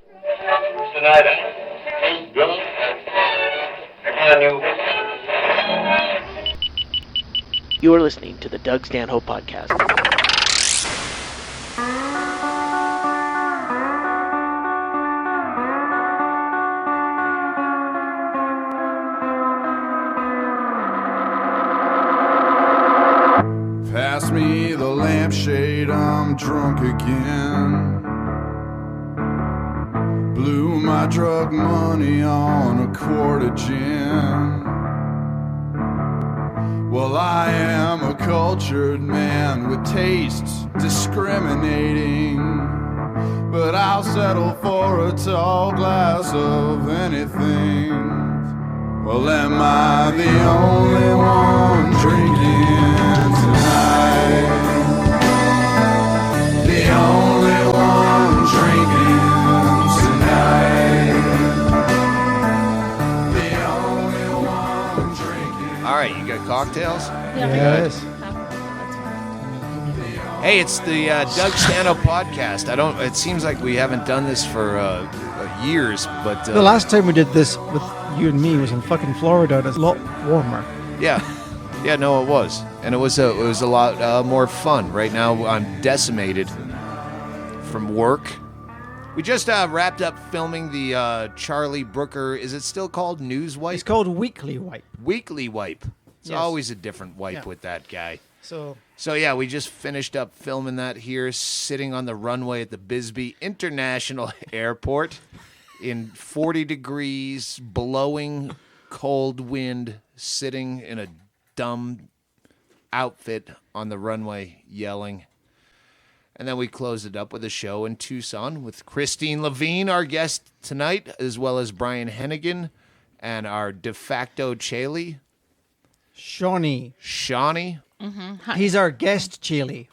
Tonight, hey, brother. Can you? You are listening to the Doug Stanhope Podcast. Pass me the lampshade, I'm drunk again. Blew my drug money on a quart of gin. Well, I am a cultured man with tastes discriminating, but I'll settle for a tall glass of anything. Well, am I the only one drinking tonight? The only one drinking tonight. The only one drinking. All right, you got cocktails? Yes. Hey, it's the Doug Stanhope Podcast. It seems like we haven't done this for years, but The last time we did this with you and me was in fucking Florida, and it's a lot warmer. yeah, no, it was, and it was a lot more fun. Right now, I'm decimated from work. We just wrapped up filming the Charlie Brooker. Is it still called News Wipe? It's called Weekly Wipe. Weekly Wipe. It's Yes. always a different wipe Yeah. with that guy. So Yeah, we just finished up filming that here, sitting on the runway at the Bisbee International Airport in 40 degrees, blowing cold wind, sitting in a dumb outfit on the runway, yelling. And then we closed it up with a show in Tucson with Kristine Levine, our guest tonight, as well as Brian Hennigan and our de facto Chaille, Seany, Seany. he's our guest, Chaille.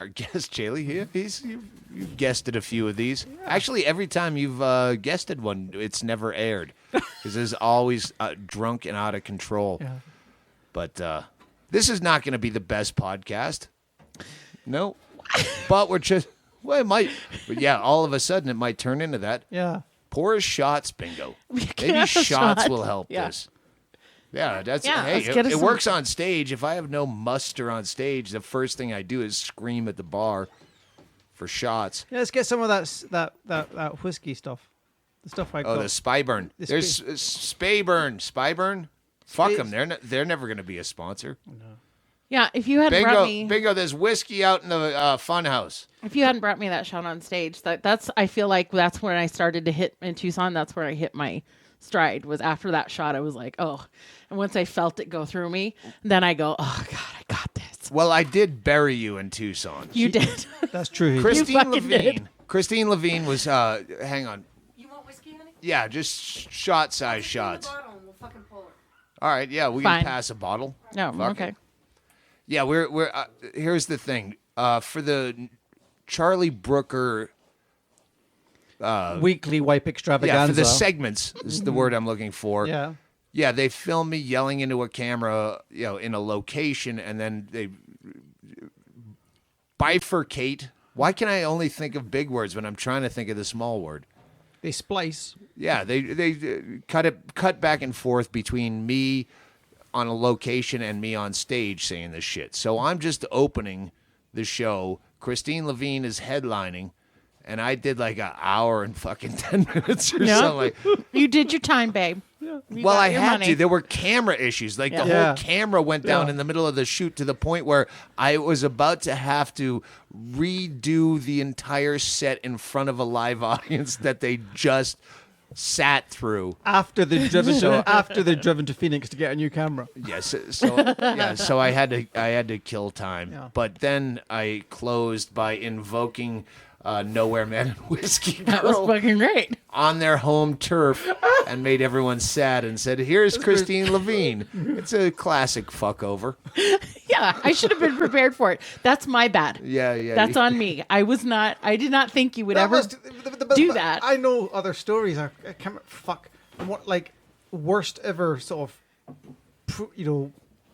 Our guest, Chaille, you've guested a few of these. Actually, every time you've guested one, it's never aired because it's always drunk and out of control. Yeah. But this is not going to be the best podcast. No. But it might. But yeah, all of a sudden it might turn into that. Yeah. Pour us shots, bingo. Maybe have a shots shot. will help Yeah. this. Yeah, let's hey, get us it some- works on stage. If I have no muster on stage, the first thing I do is scream at the bar for shots. Yeah, let's get some of that whiskey stuff. The stuff I got. Oh, the Spyburn. The There's Spyburn. Fuck them. They're never going to be a sponsor. Yeah, if you hadn't brought me, Bingo. There's whiskey out in the fun house. if you hadn't brought me that shot on stage, that's I feel like that's when I started to hit in Tucson. That's where I hit my stride. Was after that shot. I was like, oh, and once I felt it go through me, then I go, oh God, I got this. Well, I did bury you in Tucson. You did. That's true. Kristine fucking Levine. did. Kristine Levine was. Hang on. You want whiskey, honey? Yeah, just shot-size shots. We'll fucking pull it. All right. Yeah, we Fine. can pass a bottle. No, Fuck okay. it. Yeah, we're here's the thing. For the Charlie Brooker, Weekly Wipe extravaganza. yeah, for the segments is the word I'm looking for. Yeah. Yeah, they film me yelling into a camera, in a location, and then they bifurcate. Why can I only think of big words when I'm trying to think of the small word? They splice. Yeah, they cut back and forth between me on a location and me on stage saying this shit. So I'm just opening the show. Kristine Levine is headlining, and I did like an hour and fucking 10 minutes or Yeah. something. You did your time, babe. Well, got I your had money. to. There were camera issues. Like the Yeah. whole camera went down Yeah. in the middle of the shoot to the point where I was about to have to redo the entire set in front of a live audience that they just sat through. After they've driven to Phoenix to get a new camera. Yes, so I had to kill time. Yeah. But then I closed by invoking Nowhere Man and Whiskey That was Girl fucking great. on their home turf and made everyone sad and said, "Here's Kristine Levine." It's a classic fuck over. Yeah, I should have been prepared for it. That's my bad. Yeah. That's on me. I did not think you would ever do that. I know other stories. I can't fuck. What, like, worst ever sort of,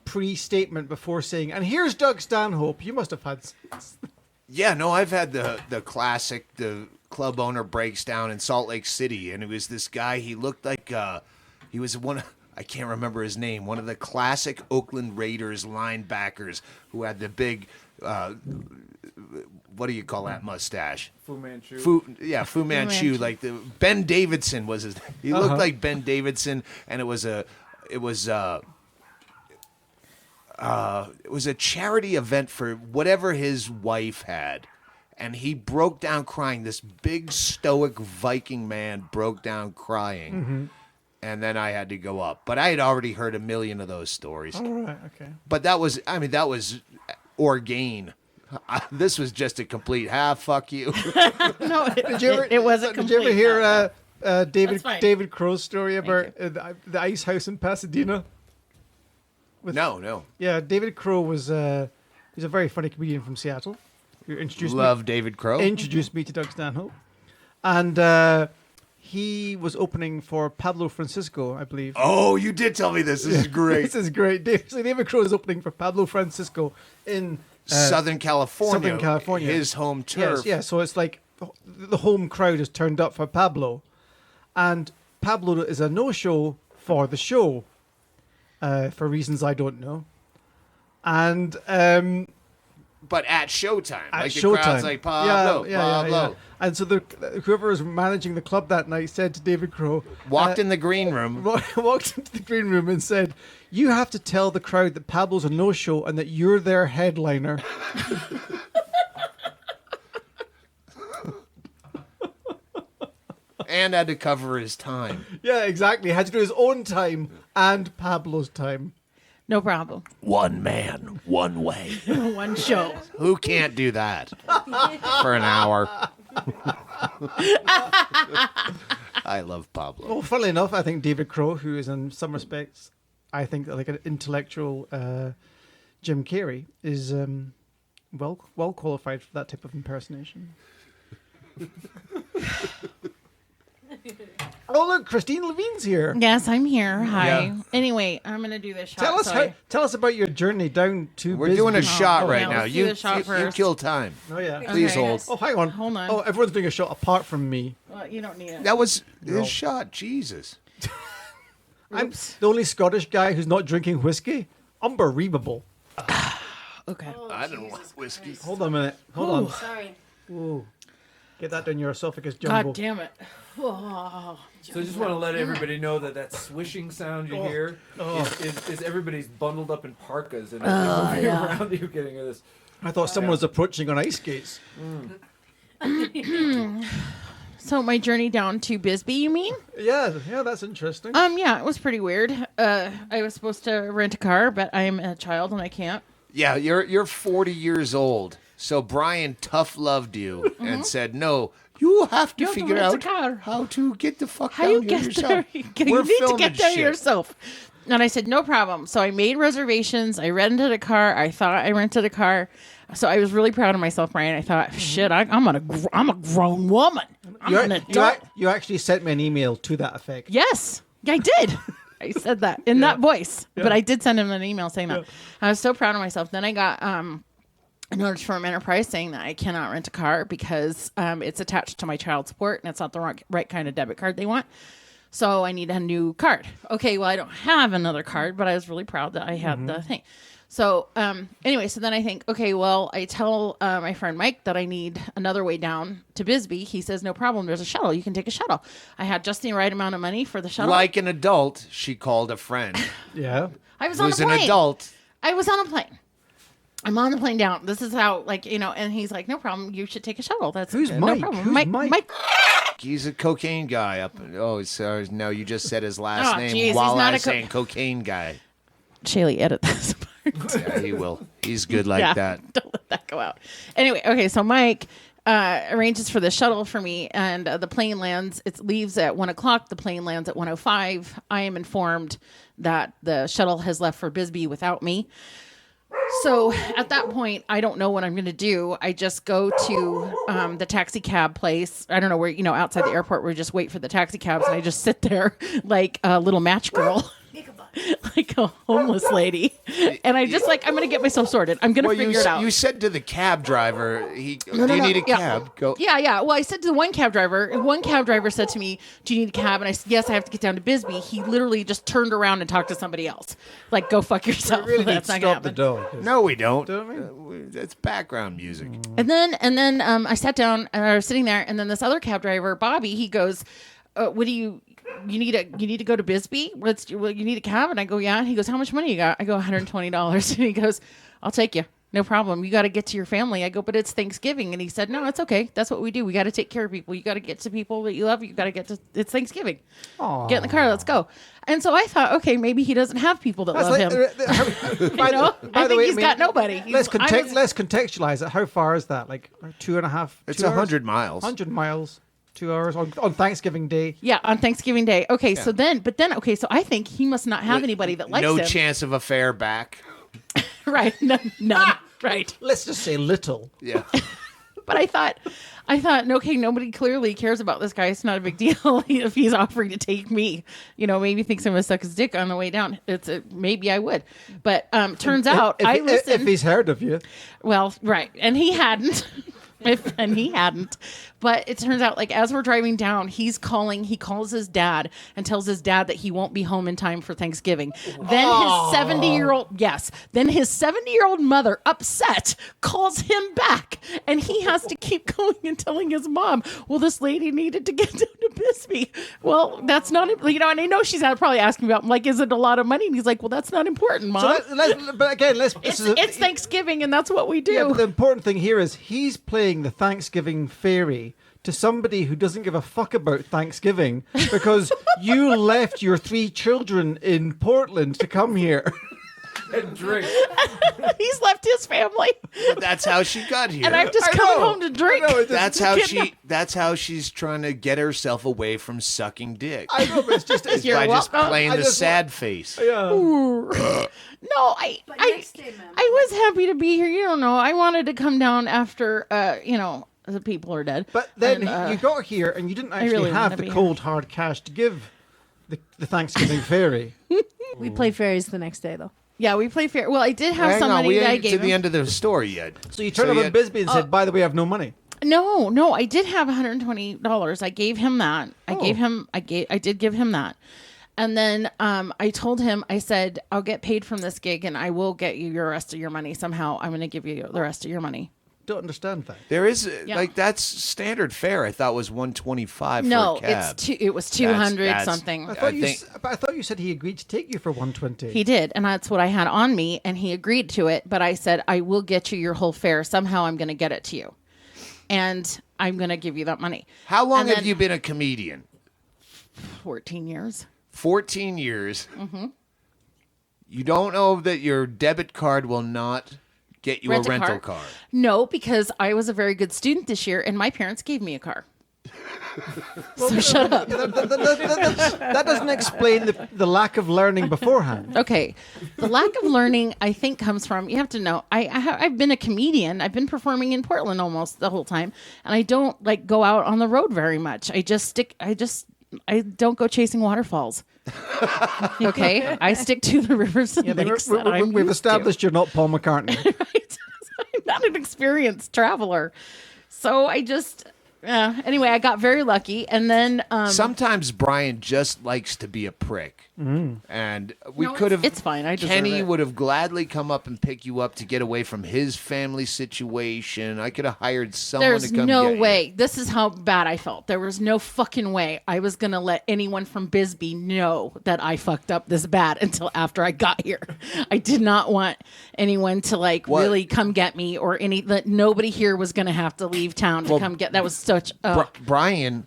pre-statement before saying, and here's Doug Stanhope. You must have had. Yeah, no, I've had the classic, the club owner breaks down in Salt Lake City, and it was this guy. He looked like he was I can't remember his name. One of the classic Oakland Raiders linebackers who had the big. What do you call that mustache? Fu Manchu. Fu Manchu. Like Ben Davidson was his. He looked like Ben Davidson, and it was a charity event for whatever his wife had, and he broke down crying. This big stoic Viking man broke down crying, and then I had to go up. But I had already heard a million of those stories. All right, okay. But that was Orgain. This was just a complete fuck you. No, Did wasn't. Did you ever hear That's fine. David Crow's story about the ice house in Pasadena? No. Yeah, David Crow was he's a very funny comedian from Seattle. Who introduced David Crow. introduced me to Doug Stanhope, and he was opening for Pablo Francisco, I believe. Oh, you did tell me this. This is great. This is great. David Crow is opening for Pablo Francisco in Southern California. His home turf. Yes, yeah. So it's like the home crowd is turned up for Pablo, and Pablo is a no-show for the show, for reasons I don't know, and But at showtime. at Like the showtime, crowd's like, Pablo, Pablo. And so whoever was managing the club that night said to David Crow, Walked in the green room. walked into the green room and said, "You have to tell the crowd that Pablo's a no-show and that you're their headliner." And had to cover his time. Yeah, exactly. He had to do his own time and Pablo's time. No problem. One man, one way. One show. Who can't do that for an hour? I love Pablo. Well, funnily enough, I think David Crow, who is in some respects, I think like an intellectual Jim Carrey, is well qualified for that type of impersonation. Oh look, Kristine Levine's here. Yes, I'm here. Hi. Yeah. Anyway, I'm gonna do this shot. Tell us about your journey down to. We're doing a Bisbee. shot Oh, right yeah, now. let's do You the shot you first. kill time. Oh yeah. Please Okay. hold. Oh, hang on. Hold on. Oh, everyone's doing a shot apart from me. Well, you don't need it. That was his shot. Jesus. I'm the only Scottish guy who's not drinking whiskey. Unbelievable. Okay. I don't want whiskey. Hold on a minute. Hold on. Sorry. Ooh. Get that down your esophagus, God Jumbo. damn it. Oh. So I just want to let everybody know that swishing sound you hear is everybody's bundled up in parkas and moving around you getting this. I thought someone was approaching on ice skates. So my journey down to Bisbee, you mean? Yeah, that's interesting. Yeah, it was pretty weird. I was supposed to rent a car, but I'm a child and I can't. Yeah, you're 40 years old. So Brian tough loved you and said, "No, you have to You have to figure rent a out car. how to get the fuck How down you here get yourself. there? You We're need to filming get there shit." yourself. And I said, no problem. So I made reservations. I rented a car. I thought I rented a car. So I was really proud of myself, Brian. I thought, shit, I'm a grown woman. I'm an adult. You actually sent me an email to that effect. Yes, I did. I said that in that voice. But I did send him an email saying that. I was so proud of myself. Then I got a notice from Enterprise saying that I cannot rent a car because it's attached to my child support and it's not the right kind of debit card they want. So I need a new card. Okay, well, I don't have another card, but I was really proud that I had the thing. So anyway, so then I think, okay, well, I tell my friend Mike that I need another way down to Bisbee. He says, no problem. There's a shuttle. You can take a shuttle. I had just the right amount of money for the shuttle. Like an adult, she called a friend Yeah. I was on a who's an plane. adult. I was on a plane. I'm on the plane down. This is how, and he's like, no problem. You should take a shuttle. That's Who's no Mike? problem. Who's Mike? He's a cocaine guy. Sorry. No, you just said his last Oh, name geez, while he's not I a was saying cocaine guy. Chaille, edit this part. Yeah, he will. He's good like that. Don't let that go out. Anyway, okay, so Mike arranges for the shuttle for me, and the plane lands. It leaves at 1:00. The plane lands at 1:05. I am informed that the shuttle has left for Bisbee without me. So at that point, I don't know what I'm going to do. I just go to the taxi cab place. I don't know where, outside the airport, where we just wait for the taxi cabs, and I just sit there like a little match girl. like a homeless lady. And I just like, I'm going to get myself sorted. I'm going to figure it out. You said to the cab driver, do you no. need a Yeah. cab? Go. Yeah. Well, I said to the one cab driver, said to me, do you need a cab? And I said, yes, I have to get down to Bisbee. He literally just turned around and talked to somebody else. Like, go fuck yourself. We really need That's to not gonna stop the happen. dog. No, we don't. Don't we? That's background music. And then I sat down and I was sitting there, and then this other cab driver, Bobby, he goes, what do you need to go to Bisbee? You need a cab? And I go, yeah. And he goes, how much money you got? I go, $120. And he goes, I'll take you. No problem. You got to get to your family. I go, but it's Thanksgiving. And he said, no, it's okay. That's what we do. We got to take care of people. You got to get to people that you love. You got to get to, it's Thanksgiving. Aww. Get in the car. Let's go. And so I thought, okay, maybe he doesn't have people that love him. I think he's got nobody. Let's contextualize it. How far is that? Like 2.5? It's 2 hours? 100 miles. 100 miles. 2 hours on Thanksgiving Day. Yeah, on Thanksgiving Day. Okay, so then I think he must not have anybody that likes him. No chance of a fare back. Right. None. Right. Let's just say little. Yeah. But I thought, okay, nobody clearly cares about this guy. It's not a big deal if he's offering to take me. Maybe thinks I'm gonna suck his dick on the way down. Maybe I would. But turns out I listened. If he's heard of you. Well, right, and he hadn't. But it turns out, like, as we're driving down, he calls his dad and tells his dad that he won't be home in time for Thanksgiving. Then his 70-year-old mother, upset, calls him back, and he has to keep going and telling his mom, well, this lady needed to get down to Bisbee. Well, that's not, and I know she's probably asking about, like, is it a lot of money? And he's like, well, that's not important, Mom. It's Thanksgiving, and that's what we do. Yeah, but the important thing here is he's playing the Thanksgiving fairy to somebody who doesn't give a fuck about Thanksgiving because you left your 3 children in Portland to come here. And drink. He's left his family. That's how she got here. And I'm just coming home to drink. That's how she's trying to get herself away from sucking dick. I know, but it's just You're just welcome. playing the sad face. Yeah. No, I was happy to be here. You don't know. I wanted to come down after, the people are dead. But then And, you got here and you didn't actually really have wanted the to be cold hard cash to give the Thanksgiving fairy. We play fairies the next day, though. Yeah, we play fair. Well, I did have Hang some on, money we that I ain't gave to him. the end of the story yet. So you turned up in Bisbee and said, by the way, I have no money. No, I did have $120. I gave him that. I did give him that. And then I told him, I said, I'll get paid from this gig and I will get you your rest of your money. Somehow I'm going to give you the rest of your money. Don't understand that. There is that's standard fare. I thought was $125 for a cab. It was 200 something. I thought you said he agreed to take you for 120. He did, and that's what I had on me, and he agreed to it. But I said, I will get you your whole fare. Somehow I'm going to get it to you, and I'm going to give you that money. How long have you been a comedian? 14 years. 14 years. Mm-hmm. You don't know that your debit card will not get you a rental car? No, because I was a very good student this year, and my parents gave me a car. So shut up. That doesn't explain the lack of learning beforehand. Okay. The lack of learning, I think, comes from, you have to know, I've been a comedian. I've been performing in Portland almost the whole time, and I don't go out on the road very much. I don't go chasing waterfalls. Okay? I stick to the rivers and lakes that I'm we've used established to. you're not Paul McCartney. Right? I'm not an experienced traveler. So I just... anyway, I got very lucky, and then sometimes Brian just likes to be a prick, and we could have. It's fine. I deserve Kenny it. would have gladly come up and pick you up to get away from his family situation. I could have hired someone There's to come. no get way. You. This is how bad I felt. There was no fucking way I was gonna let anyone from Bisbee know that I fucked up this bad until after I got here. I did not want anyone to really come get me or that nobody here was gonna have to leave town to come get. That was such. Brian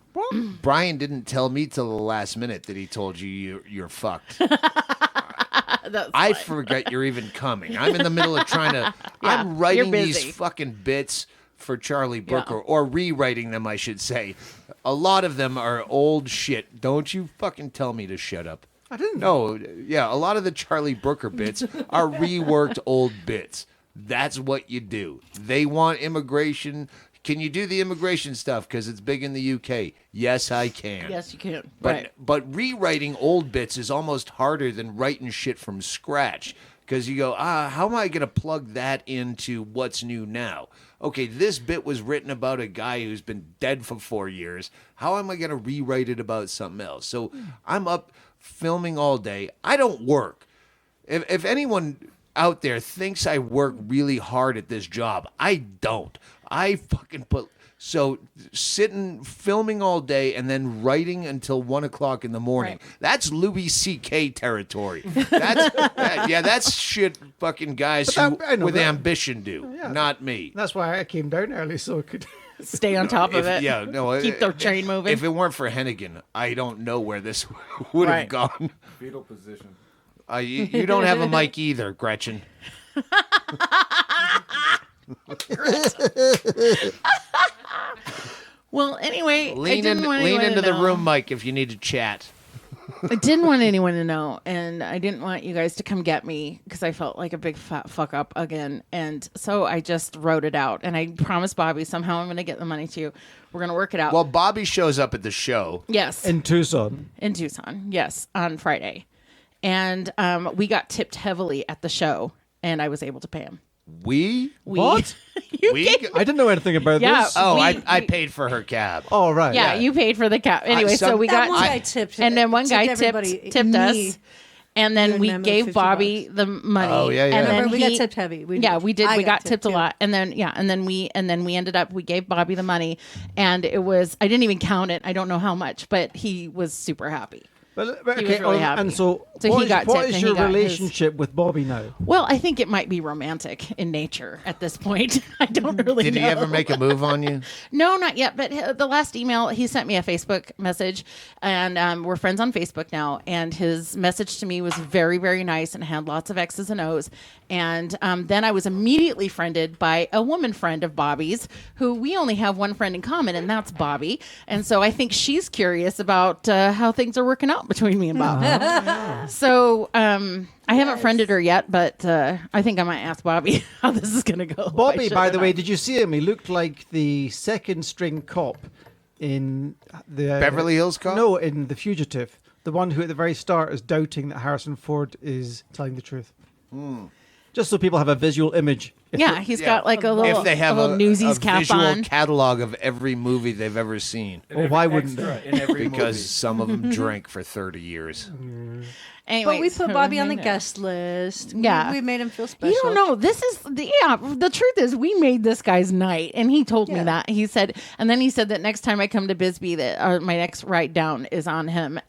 didn't tell me till the last minute that he told you you're fucked. I forget you're even coming. I'm in the middle of trying to. I'm writing these fucking bits for Charlie Brooker, or rewriting them, I should say. A lot of them are old shit. Don't you fucking tell me to shut up. I didn't. No, yeah, a lot of the Charlie Brooker bits are reworked old bits. That's what you do. They want immigration. Can you do the immigration stuff because it's big in the UK? Yes, I can. Yes, you can. But rewriting old bits is almost harder than writing shit from scratch because you go, how am I going to plug that into what's new now? Okay, this bit was written about a guy who's been dead for 4 years. How am I going to rewrite it about something else? So I'm up filming all day. I don't work. If anyone out there thinks I work really hard at this job, I don't. I fucking sitting filming all day and then writing until 1 o'clock in the morning. Right. That's Louis C.K. territory. That's shit fucking guys with ambition do, not me. That's why I came down early so I could Stay on top of it. Yeah, no. Keep the train moving. If it weren't for Hennigan, I don't know where this would have gone. Fetal position. You don't have a mic either, Gretchen. Well, anyway, lean into the room, Mike, if you need to chat. I didn't want anyone to know, and I didn't want you guys to come get me because I felt like a big fat fuck up again. And so I just wrote it out, and I promised Bobby somehow I'm going to get the money to you. We're going to work it out. Well, Bobby shows up at the show. Yes. In Tucson, yes, on Friday. And we got tipped heavily at the show, and I was able to pay him. What? I didn't know anything about this. Oh, I paid for her cab. Oh, right. Yeah, you paid for the cab. Anyway, so we got... One guy tipped. And then one guy tipped us. And then we gave Bobby $50. the money. Oh, yeah. And then we got tipped heavy. We did. We got tipped a lot. And then we ended up, we gave Bobby the money, and it was, I didn't even count it. I don't know how much, but he was super happy. But, He was really happy. And so he got what tipped is and he your got relationship with Bobby now? Well, I think it might be romantic in nature at this point. I don't really know. Did he ever make a move on you? No, not yet. But the last email, he sent me a Facebook message, and we're friends on Facebook now. And his message to me was very, very nice and had lots of X's and O's. And then I was immediately friended by a woman friend of Bobby's, who we only have one friend in common, and that's Bobby. And so I think she's curious about how things are working out between me and Bobby. So I haven't friended her yet, but I think I might ask Bobby how this is going to go. Bobby, by the way, did you see him? He looked like the second string cop in the Beverly Hills Cop? No, in The Fugitive. The one who at the very start is doubting that Harrison Ford is telling the truth. Just so people have a visual image. Yeah, he's got like a little, if they have a Newsies cap visual on. catalog of every movie they've ever seen. Well, why wouldn't they? In every Because movie. some of them drank for 30 years. Anyway, But we put Bobby on the guest list. Yeah. We made him feel special. You don't know. This is the truth is we made this guy's night, and he told me that. He said, and then he said that next time I come to Bisbee, that my next write down is on him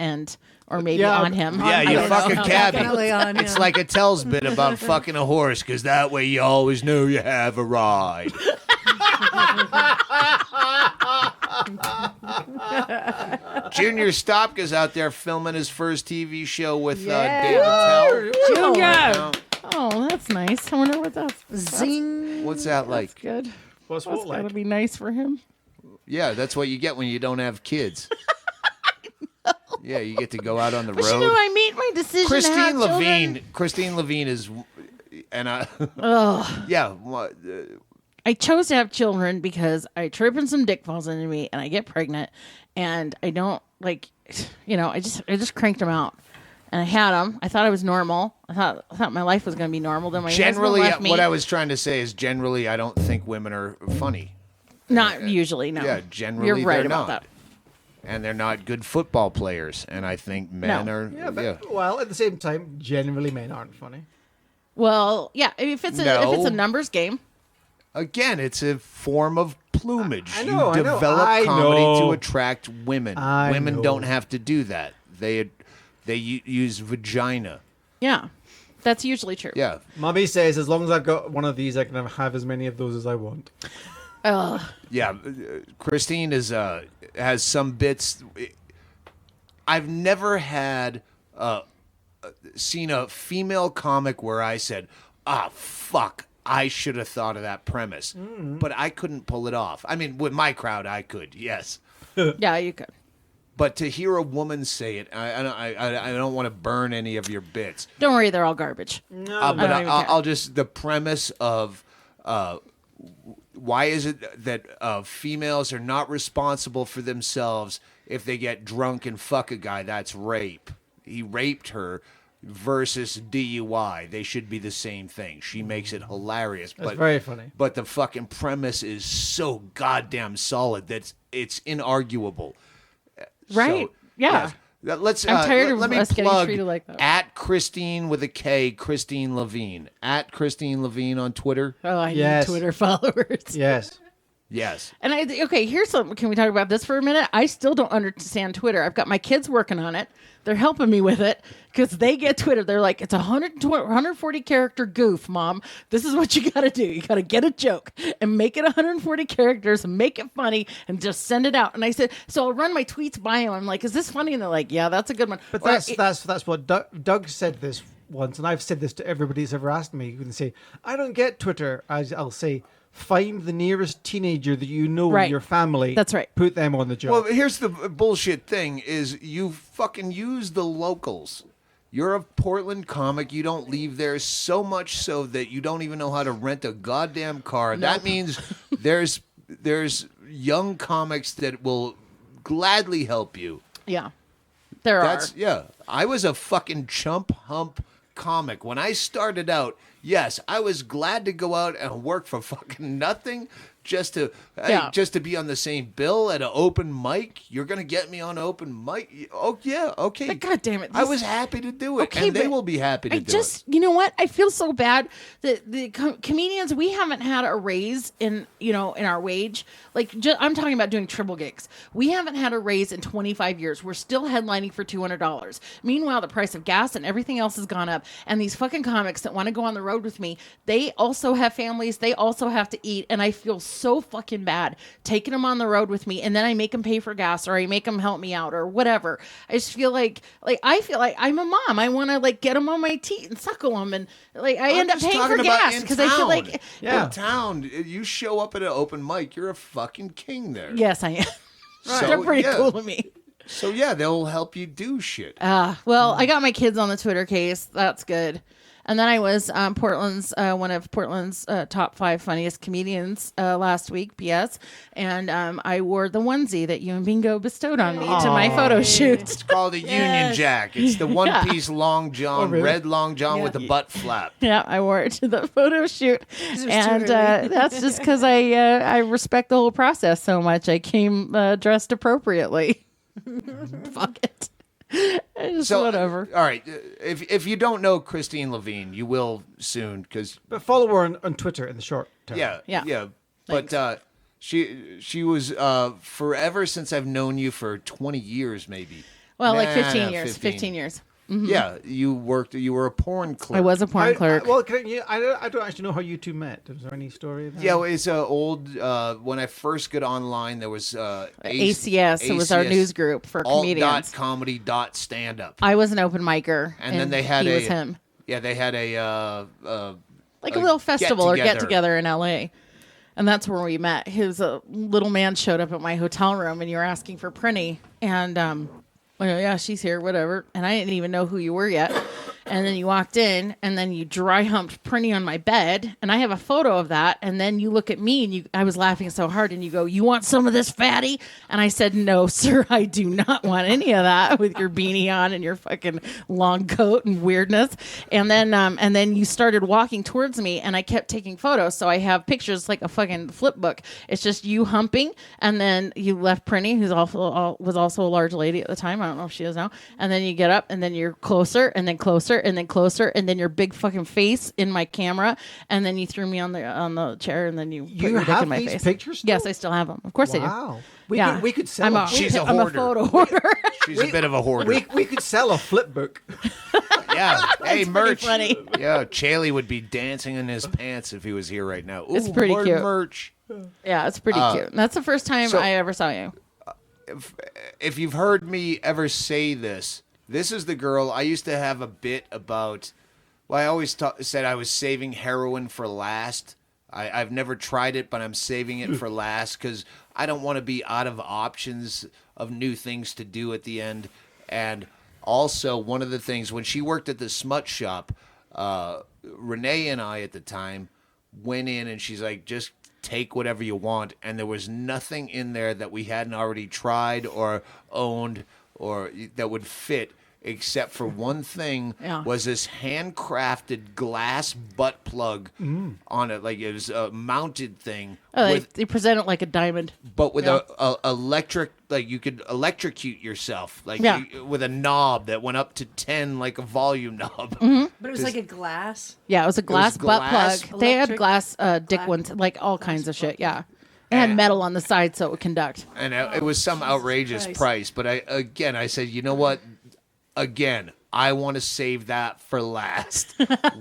or maybe on him. Yeah, you fuck a cabbie. Definitely on It's him. like a tells bit about fucking a horse, because that way you always know you have a ride. Junior Stopka's out there filming his first TV show with David Tell. Junior. Oh, that's nice. I wonder what that's. Zing. What's that like? Good. What's That's what like? gotta be nice for him. Yeah, that's what you get when you don't have kids. Yeah, you get to go out on the But road. you know, I made my decision. to have Kristine Levine is, and I. Ugh. Yeah. I chose to have children because I trip and some dick falls into me and I get pregnant and I don't I just cranked them out and I had them. I thought I was normal. I thought my life was going to be normal. Then my Generally, husband left me. what I was trying to say is generally, I don't think women are funny. Not usually, no. Yeah, generally You're right they're about not. that. And they're not good football players. And I think men are. Yeah, but well, at the same time, generally men aren't funny. Well, yeah, if it's a numbers game. Again, it's a form of plumage. I know, you develop I comedy know. to attract women. I Women know. don't have to do that. They use vagina. Yeah, that's usually true. Yeah. Mommy says, as long as I've got one of these, I can have as many of those as I want. Yeah, Kristine has some bits. I've never seen a female comic where I said, fuck, I should have thought of that premise. But I couldn't pull it off. I mean, with my crowd, I could, yes. Yeah, you could. But to hear a woman say it, I don't want to burn any of your bits. Don't worry, they're all garbage. But I don't even care. I'll just, the premise of why is it that females are not responsible for themselves if they get drunk and fuck a guy? That's rape. He raped her versus DUI. They should be the same thing. She makes it hilarious. That's very funny. But the fucking premise is so goddamn solid that it's inarguable. Right. Yeah. Let's. I'm tired of let me us getting plug treated like that. at Kristine with a K, Kristine Levine. At Kristine Levine on Twitter. Oh, I Yes. need Twitter followers. Yes. Yes. And here's something. Can we talk about this for a minute? I still don't understand Twitter. I've got my kids working on it. They're helping me with it because they get Twitter. They're like, it's 140 character goof, Mom. This is what you got to do. You got to get a joke and make it 140 characters and make it funny and just send it out. And I said, so I'll run my tweets by them. I'm like, is this funny? And they're like, yeah, that's a good one. But Or that's what Doug said this once, and I've said this to everybody who's ever asked me. You can say, I don't get Twitter. I'll say, find the nearest teenager that you know Right. in your family. That's right. Put them on the job. Well, here's the bullshit thing: is you fucking use the locals. You're a Portland comic. You don't leave there, so much so that you don't even know how to rent a goddamn car. That means there's young comics that will gladly help you. yeah, there are. Yeah. I was a fucking chump hump comic when I started out. Yes, I was glad to go out and work for fucking nothing just to be on the same bill at an open mic. You're gonna get me on open mic? Oh yeah, okay. But God damn it! I was happy to do it, Okay, and they but will be happy to do it. You know what? I feel so bad that the comedians, we haven't had a raise in our wage. Like, I'm talking about doing triple gigs. We haven't had a raise in 25 years. We're still headlining for $200. Meanwhile, the price of gas and everything else has gone up. And these fucking comics that want to go on the road with me, they also have families. They also have to eat. And I feel so fucking bad taking them on the road with me. And then I make them pay for gas, or I make them help me out, or whatever. I just feel like I feel like I'm a mom. I want to like get them on my teat and suckle them, and like I end up paying for gas because I feel like in town, you show up at an open mic, you're a fucking king there. yes, I am. Right. They're pretty yeah. cool to me. So yeah, they'll help you do shit. Well, I got my kids on the Twitter case. That's good. And then I was one of Portland's top 5 funniest comedians last week, PS. And I wore the onesie that you and Bingo bestowed on me to my photo shoot. It's called a Union Jack. It's the one-piece long john, red long john with the butt flap. Yeah, I wore it to the photo shoot, and that's just because I respect the whole process so much. I came dressed appropriately. Fuck it. Just whatever. All right. If you don't know Kristine Levine, you will soon But follow her on Twitter in the short term. Yeah. But she was forever since I've known you for 20 years, maybe. Well, like 15 years. 15 years. Mm-hmm. Yeah, you were a porn clerk. I was a porn clerk. Well, I don't actually know how you two met. Is there any story of that? Yeah, well, it's old. When I first got online, there was ACS. It was our news group for comedians. Alt.comedy.standup. I was an open micer. And then they had he was him. Yeah, they had a little festival or get together in LA. And that's where we met. His little man showed up at my hotel room, and you were asking for Prinny. And yeah, she's here, whatever. And I didn't even know who you were yet. And then you walked in, and then you dry humped Prinny on my bed, and I have a photo of that. And then you look at me, and I was laughing so hard, and you go, "You want some of this, fatty?" And I said, "No, sir, I do not want any of that." With your beanie on and your fucking long coat and weirdness. And then you started walking towards me, and I kept taking photos. So I have pictures like a fucking flip book. It's just you humping, and then you left Prinny, who's was also a large lady at the time. I don't know if she is now. And then you get up, and then you're closer, and then closer. And then closer, and then your big fucking face in my camera, and then you threw me on the chair, and then you put your dick in my face. Pictures still? Yes, I still have them. Of course I do. Wow. We could sell. I'm a photo hoarder. She's a bit of a hoarder. We could sell a flip book. Yeah. Hey, merch. Funny. Yeah, Chaille would be dancing in his pants if he was here right now. Ooh, It's pretty more cute. merch. Yeah, it's pretty cute. That's the first time I ever saw you. If you've heard me ever say this is the girl. I used to have a bit about. Well, I always said I was saving heroin for last. I've never tried it, but I'm saving it for last because I don't want to be out of options of new things to do at the end. And also, one of the things, when she worked at the smut shop, Renee and I at the time went in, and she's like, just take whatever you want, and there was nothing in there that we hadn't already tried or owned or that would fit. Except for one thing, was this handcrafted glass butt plug on it, like it was a mounted thing. They present it like a diamond, but with a electric, like you could electrocute yourself, like with a knob that went up to 10, like a volume knob. Mm-hmm. But it was like a glass. Yeah, it was a glass butt glass? plug. They had Electric glass dick ones, like all kinds of shit. Yeah, it had metal on the side so it would conduct. And it was some outrageous price. But I said, you know what? Again, I want to save that for last.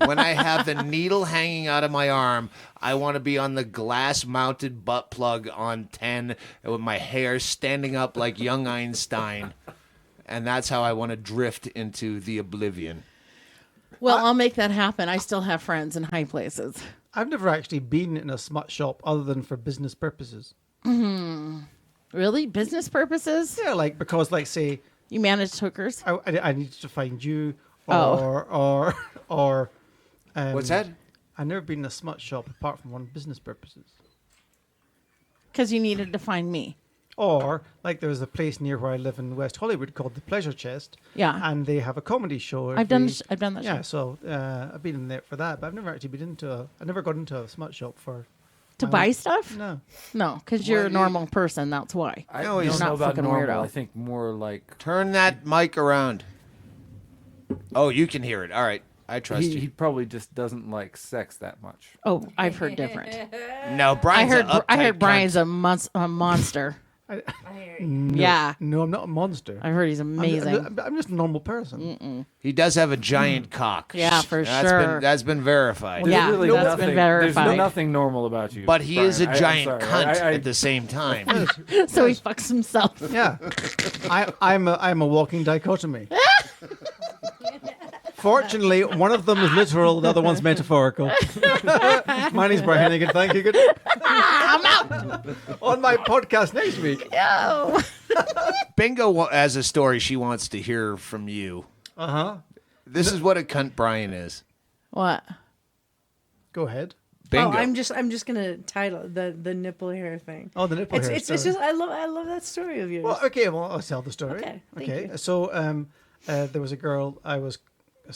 When I have the needle hanging out of my arm, I want to be on the glass-mounted butt plug on 10 with my hair standing up like young Einstein. And that's how I want to drift into the oblivion. Well, I'll make that happen. I still have friends in high places. I've never actually been in a smut shop other than for business purposes. Really? Business purposes? Yeah, like because, like, say, You managed hookers? I needed to find you, Oh. or What's that? I've never been in a smut shop apart from one business purposes. Because you needed to find me. Or like there's a place near where I live in West Hollywood called the Pleasure Chest. Yeah. And they have a comedy show. I've done that Yeah, show. so I've been in there for that, but I've never actually been into. I never got into a smut shop for. To my buy own- stuff? No. No, because you're a normal person. That's why. I No, don't he's know not about fucking normal. weirdo. I think more like Turn that mic around. Oh, you can hear it. All right. I trust he you. probably just doesn't like sex that much. Oh, I've heard different. No, Brian's I an uptight heard Brian's cunt. a monster. No, Yeah. No, I'm not a monster. I heard he's amazing. I'm just a normal person. He does have a giant cock. Yeah, for That's sure. That's been verified. There's Yeah, really that's nothing, been verified. There's nothing normal about you. But he is a Brian. giant I'm sorry. cunt I- at the same time. So he fucks himself. Yeah, I'm a walking dichotomy. Fortunately, one of them is literal, the other one's metaphorical. My name's Brian Hennigan. Thank you. Good. I'm out. On my podcast next week. No. Bingo has a story she wants to hear from you. Uh-huh. This is what a cunt Brian is. What? Go ahead. Bingo. Oh, I'm just gonna title the nipple hair thing. Oh, the nipple hair It's story. just I love that story of yours. Well, okay, well, I'll tell the story. Okay, thank you. So there was a girl I was,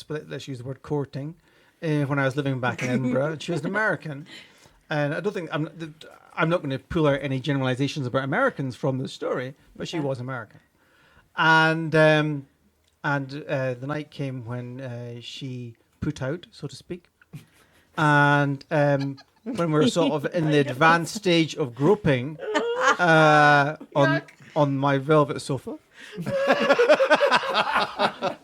let's use the word courting, when I was living back in Edinburgh. She was an American. And I don't think, I'm not going to pull out any generalizations about Americans from this story, but she was American. And the night came when she put out, so to speak. And when we were sort of in the advanced stage of groping on my velvet sofa.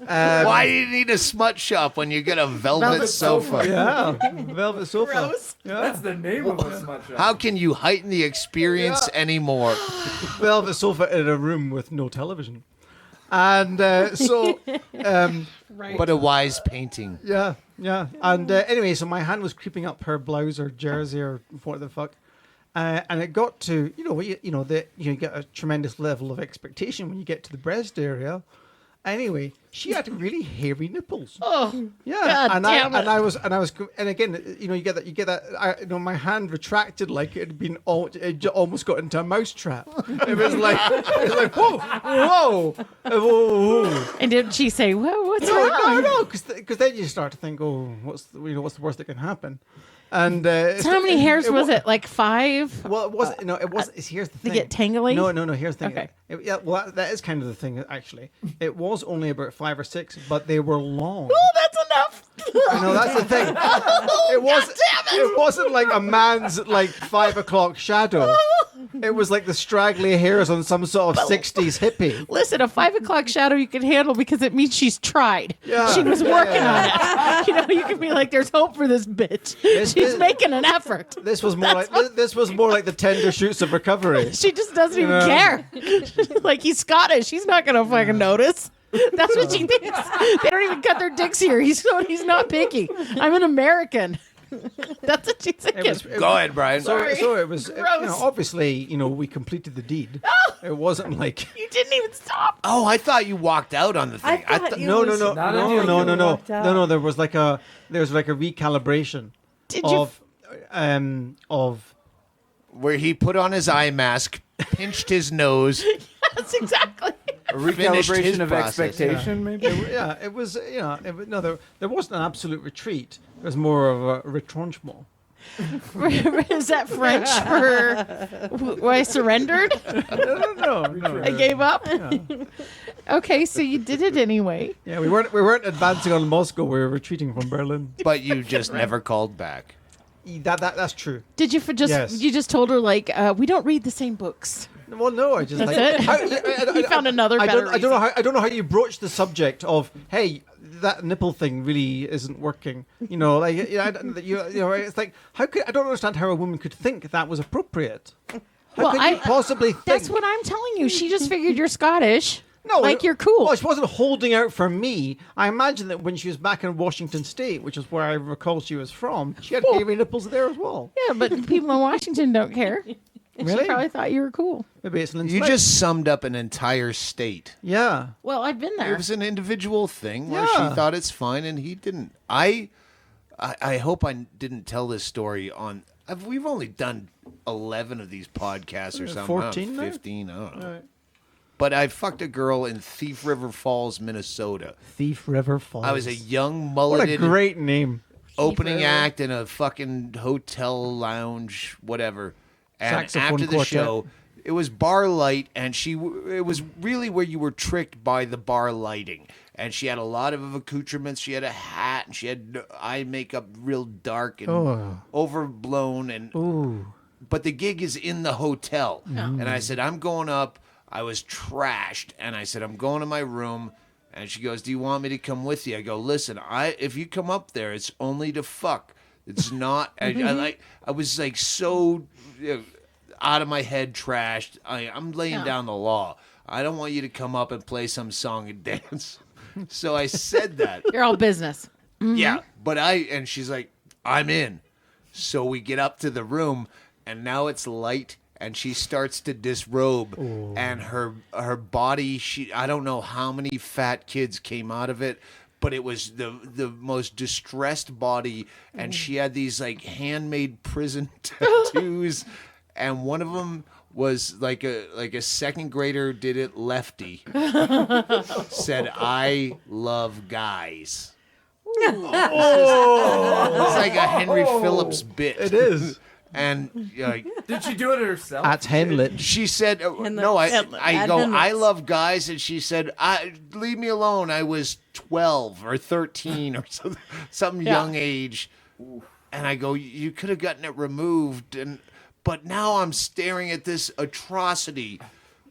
Why do you need a smut shop when you get a velvet sofa? Yeah, velvet sofa. Gross. Yeah. That's the name of a smut shop. How can you heighten the experience anymore? Velvet sofa in a room with no television. And But a wise painting. yeah. And anyway, so my hand was creeping up her blouse or jersey or what the fuck. And it got to, you get a tremendous level of expectation when you get to the breast area. Anyway, she had really hairy nipples. Oh, Yeah, God damn it. and again, you get that. My hand retracted like it had been almost got into a mousetrap. It was like, whoa. And did she say, "Whoa, what's wrong?" No, because then you start to think, what's the worst that can happen? And So how many hairs was it? Like 5? Well, it wasn't. No, it wasn't. Here's the They thing. get tingly? No. Here's the thing. Okay. Well, that is kind of the thing. Actually, it was only about 5 or 6, but they were long. Oh, that's enough. No, that's the thing. It was. It wasn't like a man's 5 o'clock shadow. It was like the straggly hairs on some sort of 60s hippie. Listen, a 5 o'clock shadow you can handle because it means she's tried. Yeah. She was working on it. You can be like, "There's hope for this bitch. She's making an effort." This was more like the tender shoots of recovery. She just doesn't even care. Like, he's Scottish. He's not gonna fucking notice. That's what she thinks. They don't even cut their dicks here. He's not picky. I'm an American. That's what she's thinking. Go ahead, Brian. So it was. Gross. Obviously, we completed the deed. It wasn't like. You didn't even stop. Oh, I thought you walked out on the thing. I thought you No. was- Not until you walked out. No. There was like a recalibration Did you? of where he put on his eye mask, pinched his nose. That's exactly. A Finished his recalibration of process. expectation, maybe. Yeah, it was, no, there wasn't an absolute retreat. It was more of a retrenchment. Is that French for I surrendered? No. I gave up. Okay, so you did it anyway. Yeah, we weren't advancing on Moscow. We were retreating from Berlin. But you just never called back. That's true. Did you Yes. you just told her like we don't read the same books? Well, no, I just That's it? You found another I better don't know how you broach the subject of, hey, that nipple thing really isn't working. You know, like it's like I don't understand how a woman could think that was appropriate. How could you possibly think? That's what I'm telling you. She just figured you're Scottish. No, like you're cool. Well, she wasn't holding out for me. I imagine that when she was back in Washington State, which is where I recall she was from, she had hairy nipples there as well. Yeah, but people in Washington don't care. Really? She probably thought you were cool. Maybe it's an You just summed up an entire state. yeah. Well, I've been It there. was an individual thing where Yeah. she thought it's fine and he didn't. I hope I didn't tell this story on. We've only done 11 of these podcasts or something. 14 now? 15. I don't know. But I fucked a girl in Thief River Falls, Minnesota. Thief River Falls. I was a young What a mulleted great name. opening act in a fucking hotel lounge, whatever. And Saxophone after the quartet. show, it was bar light, and it was really where you were tricked by the bar lighting. And she had a lot of accoutrements. She had a hat, and she had eye makeup real dark and overblown. And but the gig is in the hotel. And I said, I'm going up. I was trashed, and I said, I'm going to my room. And she goes, do you want me to come with you? I go, listen, if you come up there, it's only to fuck. It's not. I was like so out of my head, trashed. I'm laying down the law. I don't want you to come up and play some song and dance. So I said that. You're all business. Yeah, but and she's like, I'm in. So we get up to the room, and now it's light. And she starts to disrobe, and her body. I don't know how many fat kids came out of it, but it was the most distressed body, and she had these like handmade prison tattoos, and one of them was like a second grader did it lefty. Said, "I love guys." It's like a Henry Phillips bit. It is. And Did she do it herself? That's Henlet. she said, "No, I love guys," and she said, "Leave me alone. I was 12 or 13 or some young age," and I go, "You could have gotten it removed," but now I'm staring at this atrocity.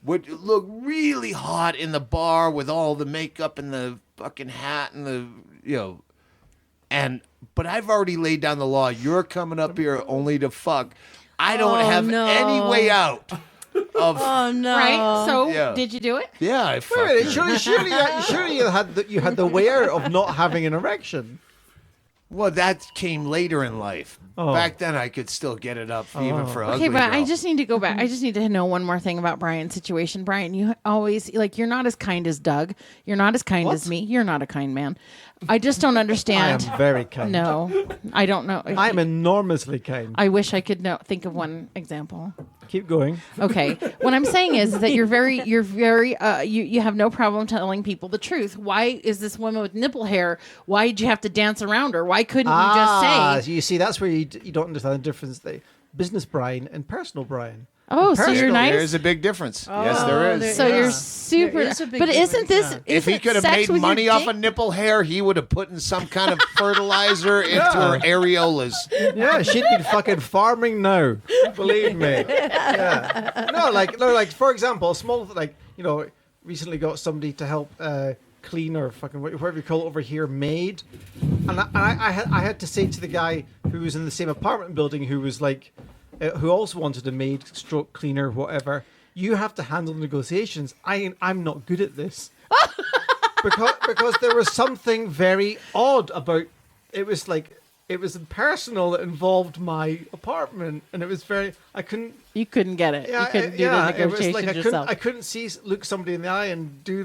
Would look really hot in the bar with all the makeup and the fucking hat and the but I've already laid down the law. You're coming up here only to fuck. I don't have any way out. Oh no! Right? So Yeah. did you do it? Yeah, I fucked Wait, her. surely you had the way out of not having an erection. Well, that came later in life. Oh. Back then, I could still get it up even for ugly Okay, but I girl. just need to go back. I just need to know one more thing about Brian's situation. Brian, you always you're not as kind as Doug. You're not as kind as me. You're not a kind man. I just don't I understand. am very kind. No, I don't know. I'm enormously kind. I wish I could think of one example. Keep going. Okay. What I'm saying is that you're very, you have no problem telling people the truth. Why is this woman with nipple hair? Why did you have to dance around her? Why couldn't you just say? You see, that's where you don't understand the difference. The business Brian and personal Brian. Oh, so you're nice. There's a big difference. Yes, there is. So you're Yeah. super. There is a big But isn't difference, this? If he isn't could have sex made with your money off dick- of nipple hair, he would have put in some kind of fertilizer into her areolas. Yeah, she'd be fucking farming now. Believe me. Yeah. No, like for example, a small recently got somebody to help clean or fucking whatever you call it over here, maid, and I had to say to the guy who was in the same apartment building who was like. Who also wanted a maid, stroke cleaner, whatever. You have to handle negotiations. I'm not good at this because there was something very odd about. It was impersonal. That involved my apartment, and it was very. I couldn't. You couldn't get it. Yeah, You couldn't do yeah, the it was negotiations like yourself. I couldn't look somebody in the eye and do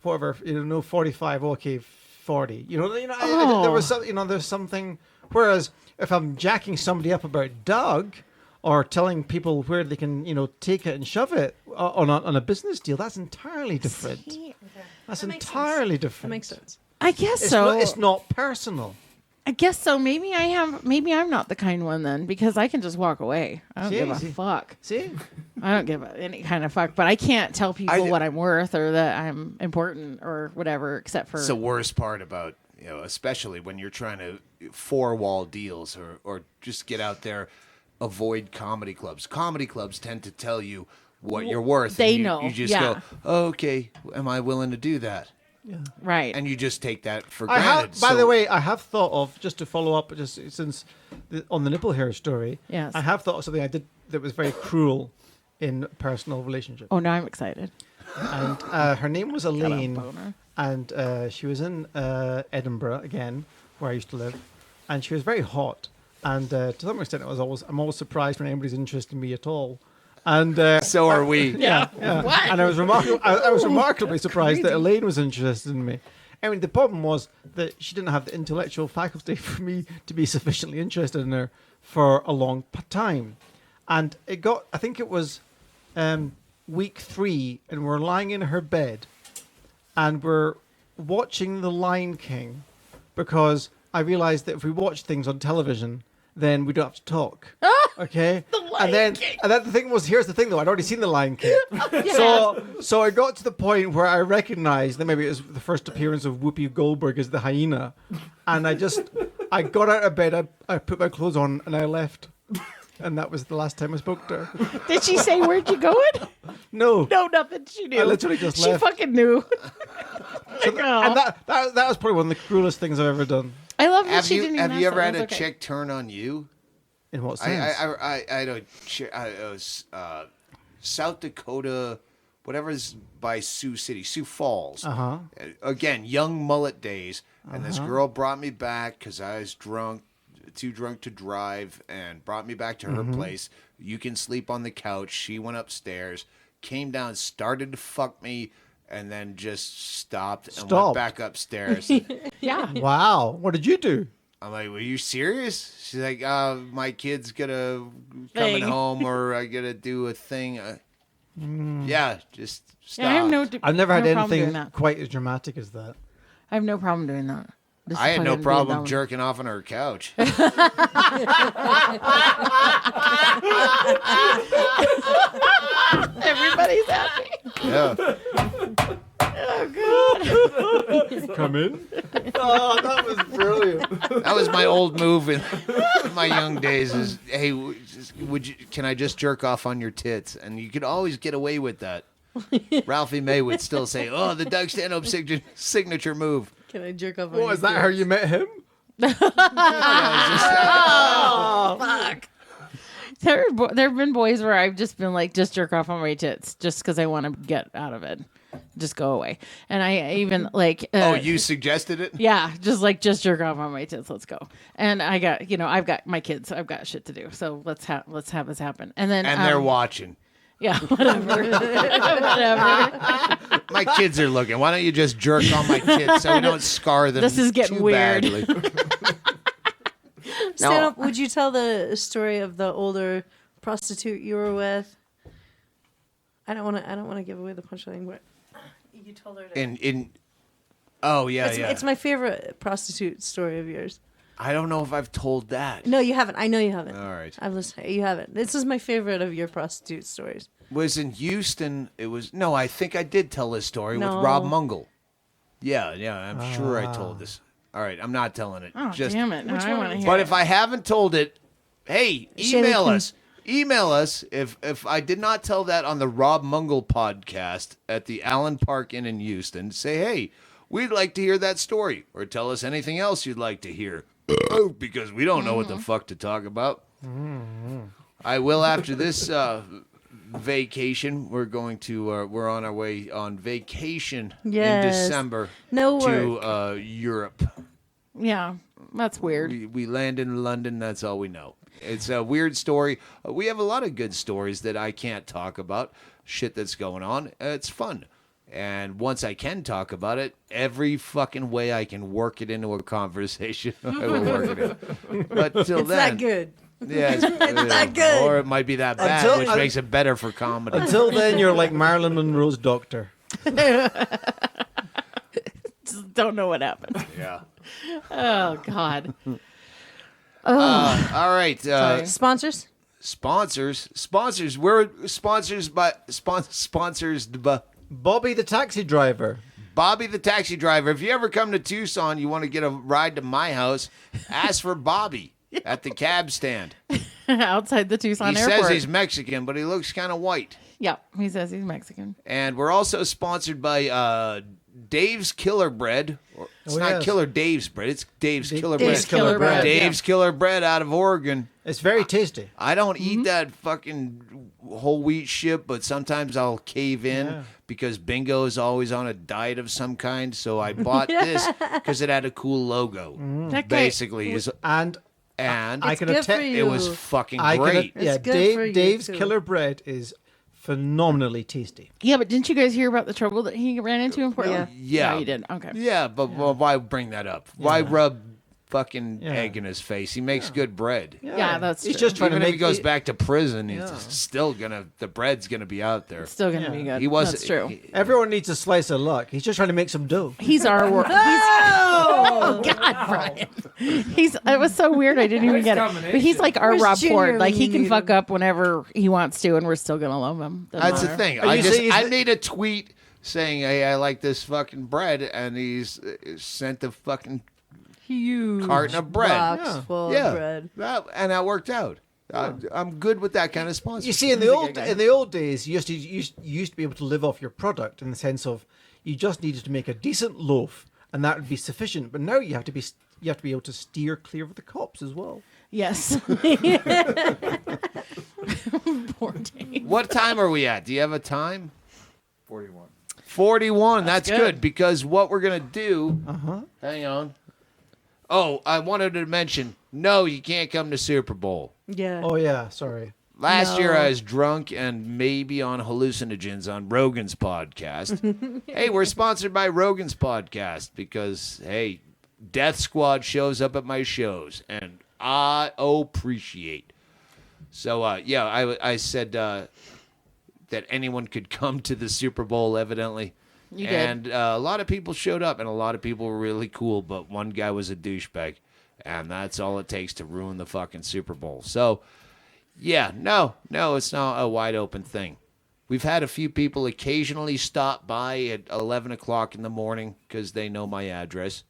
whatever 45. Okay, 40. There was some. There's something. Whereas if I'm jacking somebody up about Doug, or telling people where they can, take it and shove it on a business deal, that's entirely different. That's That makes entirely sense. different. That makes sense. I guess It's so. It's not personal. I guess so. Maybe I'm not the kind one then, because I can just walk away. I don't give a See? fuck. See? I don't give any kind of fuck, but I can't tell people what I'm worth or that I'm important or whatever, except for It's the worst part about, especially when you're trying to four-wall deals or just get out there, avoid comedy clubs. Comedy clubs tend to tell you what you're worth. They and know, You just yeah. go, oh, okay, am I willing to do that? right. And you just take that for By granted. the way, I have thought of, just to follow up, just since on the nipple hair story, Yes. I have thought of something I did that was very cruel in personal relationship. Oh, now I'm excited. And her name was Elaine, boner. and she was in Edinburgh again, where I used to live, and she was very hot. And to some extent, I'm always surprised when anybody's interested in me at all. And so are we. yeah. And I was remarkably surprised that Elaine was interested in me. I mean, the problem was that she didn't have the intellectual faculty for me to be sufficiently interested in her for a long time. And I think it was week 3, and we're lying in her bed, and we're watching The Lion King, because I realized that if we watch things on television, then we don't have to talk. Okay? And then the thing was, here's the thing though, I'd already seen The Lion King. So I got to the point where I recognized that maybe it was the first appearance of Whoopi Goldberg as the hyena. And I got out of bed, I put my clothes on, and I left. And that was the last time I spoke to her. Did she say where'd you going? No. No, nothing. She knew. I literally just she left. fucking knew. And that was probably one of the cruelest things I've ever done. I love that Have she you didn't have even you ask ever that. had a That's okay. chick turn on you? In what sense? I don't. It was South Dakota, whatever's by Sioux City, Sioux Falls. Uh-huh. Again, young mullet days, and this girl brought me back because I was drunk, too drunk to drive, and brought me back to her place. You can sleep on the couch. She went upstairs, came down, started to fuck me, and then just stopped and went back upstairs. Yeah. Wow. What did you do? I'm like, were you serious? She's like, my kid's coming home, or I gotta do a thing. Yeah, just stop. Yeah, I've never had problem doing anything that. quite as dramatic as that. I have no problem doing that. Just I had no fucking problem being dumb. jerking off on her couch. Everybody's happy. Yeah. Come in. Oh, that was brilliant. That was my old move in my young days. Is hey, can I just jerk off on your tits? And you could always get away with that. Ralphie May would still say, "Oh, the Doug Stanhope signature move." Can I jerk off on What, is that how you met him? There have been boys where I've just been like, just jerk off on my tits, just because I want to get out of it, just go away. And I even like, Oh, you suggested it? yeah, just jerk off on my tits. Let's go. And I got, I've got my kids. I've got shit to do. So let's have this happen. And then They're watching. Yeah, whatever. Whatever. My kids are looking. Why don't you just jerk on my tits so we don't scar them? This is getting too weird. badly? Stanhope, would you tell the story of the older prostitute you were with? I don't want to give away the punchline, but you told her to. Oh yeah, It's my favorite prostitute story of yours. I don't know if I've told that. No, you haven't. I know you haven't. All right. I've listened. You haven't. This is my favorite of your prostitute stories. Was in Houston. I think I did tell this story No. with Rob Mungle. Yeah, I'm sure I told this. All right, I'm not telling it. Oh, damn it. Now I want to hear But it. if I haven't told it, hey, email Shayla us. Email us if I did not tell that on the Rob Mungle podcast at the Allen Park Inn in Houston. Say, hey, we'd like to hear that story, or tell us anything else you'd like to hear. Because we don't know what the fuck to talk about. I will after this vacation. We're on our way on vacation Yes. in December No to Europe. Yeah, that's weird. We land in London. That's all we know. It's a weird story. We have a lot of good stories that I can't talk about. Shit that's going on. It's fun. And once I can talk about it, every fucking way I can work it into a conversation, I will work it in. But till It's then, that good. Yeah, it's that good. Or it might be that bad, Until- which makes it better for comedy. Until then, you're like Marilyn Monroe's doctor. Just don't know what happened. Yeah. Oh God. All right. Sponsors? Sponsors. We're sponsors by sponsors by Bobby the taxi driver. Bobby the taxi driver. If you ever come to Tucson, you want to get a ride to my house, ask for Bobby at the cab stand. Outside the Tucson He airport. says he's Mexican, but he looks kind of white. Yep, he says he's Mexican. And we're also sponsored by Dave's Killer Bread. It's not yes. Killer Dave's Bread. It's Dave's Killer Dave's Bread. Killer Bread. Dave's Killer Bread out of Oregon. It's very tasty. I don't eat that fucking whole wheat shit, but sometimes I'll cave in because Bingo is always on a diet of some kind. So I bought this because it had a cool logo. That guy- Basically, And and I It's can good attest. for you. it was fucking I can great. yeah, good for you, Dave's too. Killer Bread is phenomenally tasty. Yeah, but didn't you guys hear about the trouble that he ran into in Portland? Yeah. you did. Okay. Yeah, but well, why bring that up? Why rub fucking Yeah. egg in his face? He makes good bread. Yeah, that's He's true. just trying Even to if make he goes back to prison, he's still the bread's gonna be out there. It's still gonna be good. He was. That's true. Everyone needs a slice of luck. He's just trying to make some dough. He's our work. Oh God, Brian. It was so weird. I didn't even get it. But he's like our Where's Rob Junior Ford. Like when he you can need fuck him? up whenever he wants to, and we're still gonna love him. Doesn't That's the matter. thing. Are you saying I he's made a tweet saying, "Hey, I like this fucking bread," and he's sent a fucking Huge. carton of bread. Box full Yeah, of bread. and that worked out. I'm good with that kind of sponsorship. You see, in the old days, you used to be able to live off your product in the sense of you just needed to make a decent loaf, and that would be sufficient. But now you have to be able to steer clear of the cops as well. Yes. Poor Dave. What time are we at? Do you have a time? 41. 41. That's good. good because what we're gonna do. Hang on. Oh, I wanted to mention. No, you can't come to Super Bowl. Yeah. Oh yeah, sorry. Last No. year I was drunk and maybe on hallucinogens on Rogan's podcast. Hey, we're sponsored by Rogan's podcast because, hey, Death Squad shows up at my shows and I appreciate. So, I said that anyone could come to the Super Bowl, evidently. You did. And a lot of people showed up and a lot of people were really cool, but one guy was a douchebag. And that's all it takes to ruin the fucking Super Bowl. So, yeah, no, it's not a wide open thing. We've had a few people occasionally stop by at 11 o'clock in the morning because they know my address.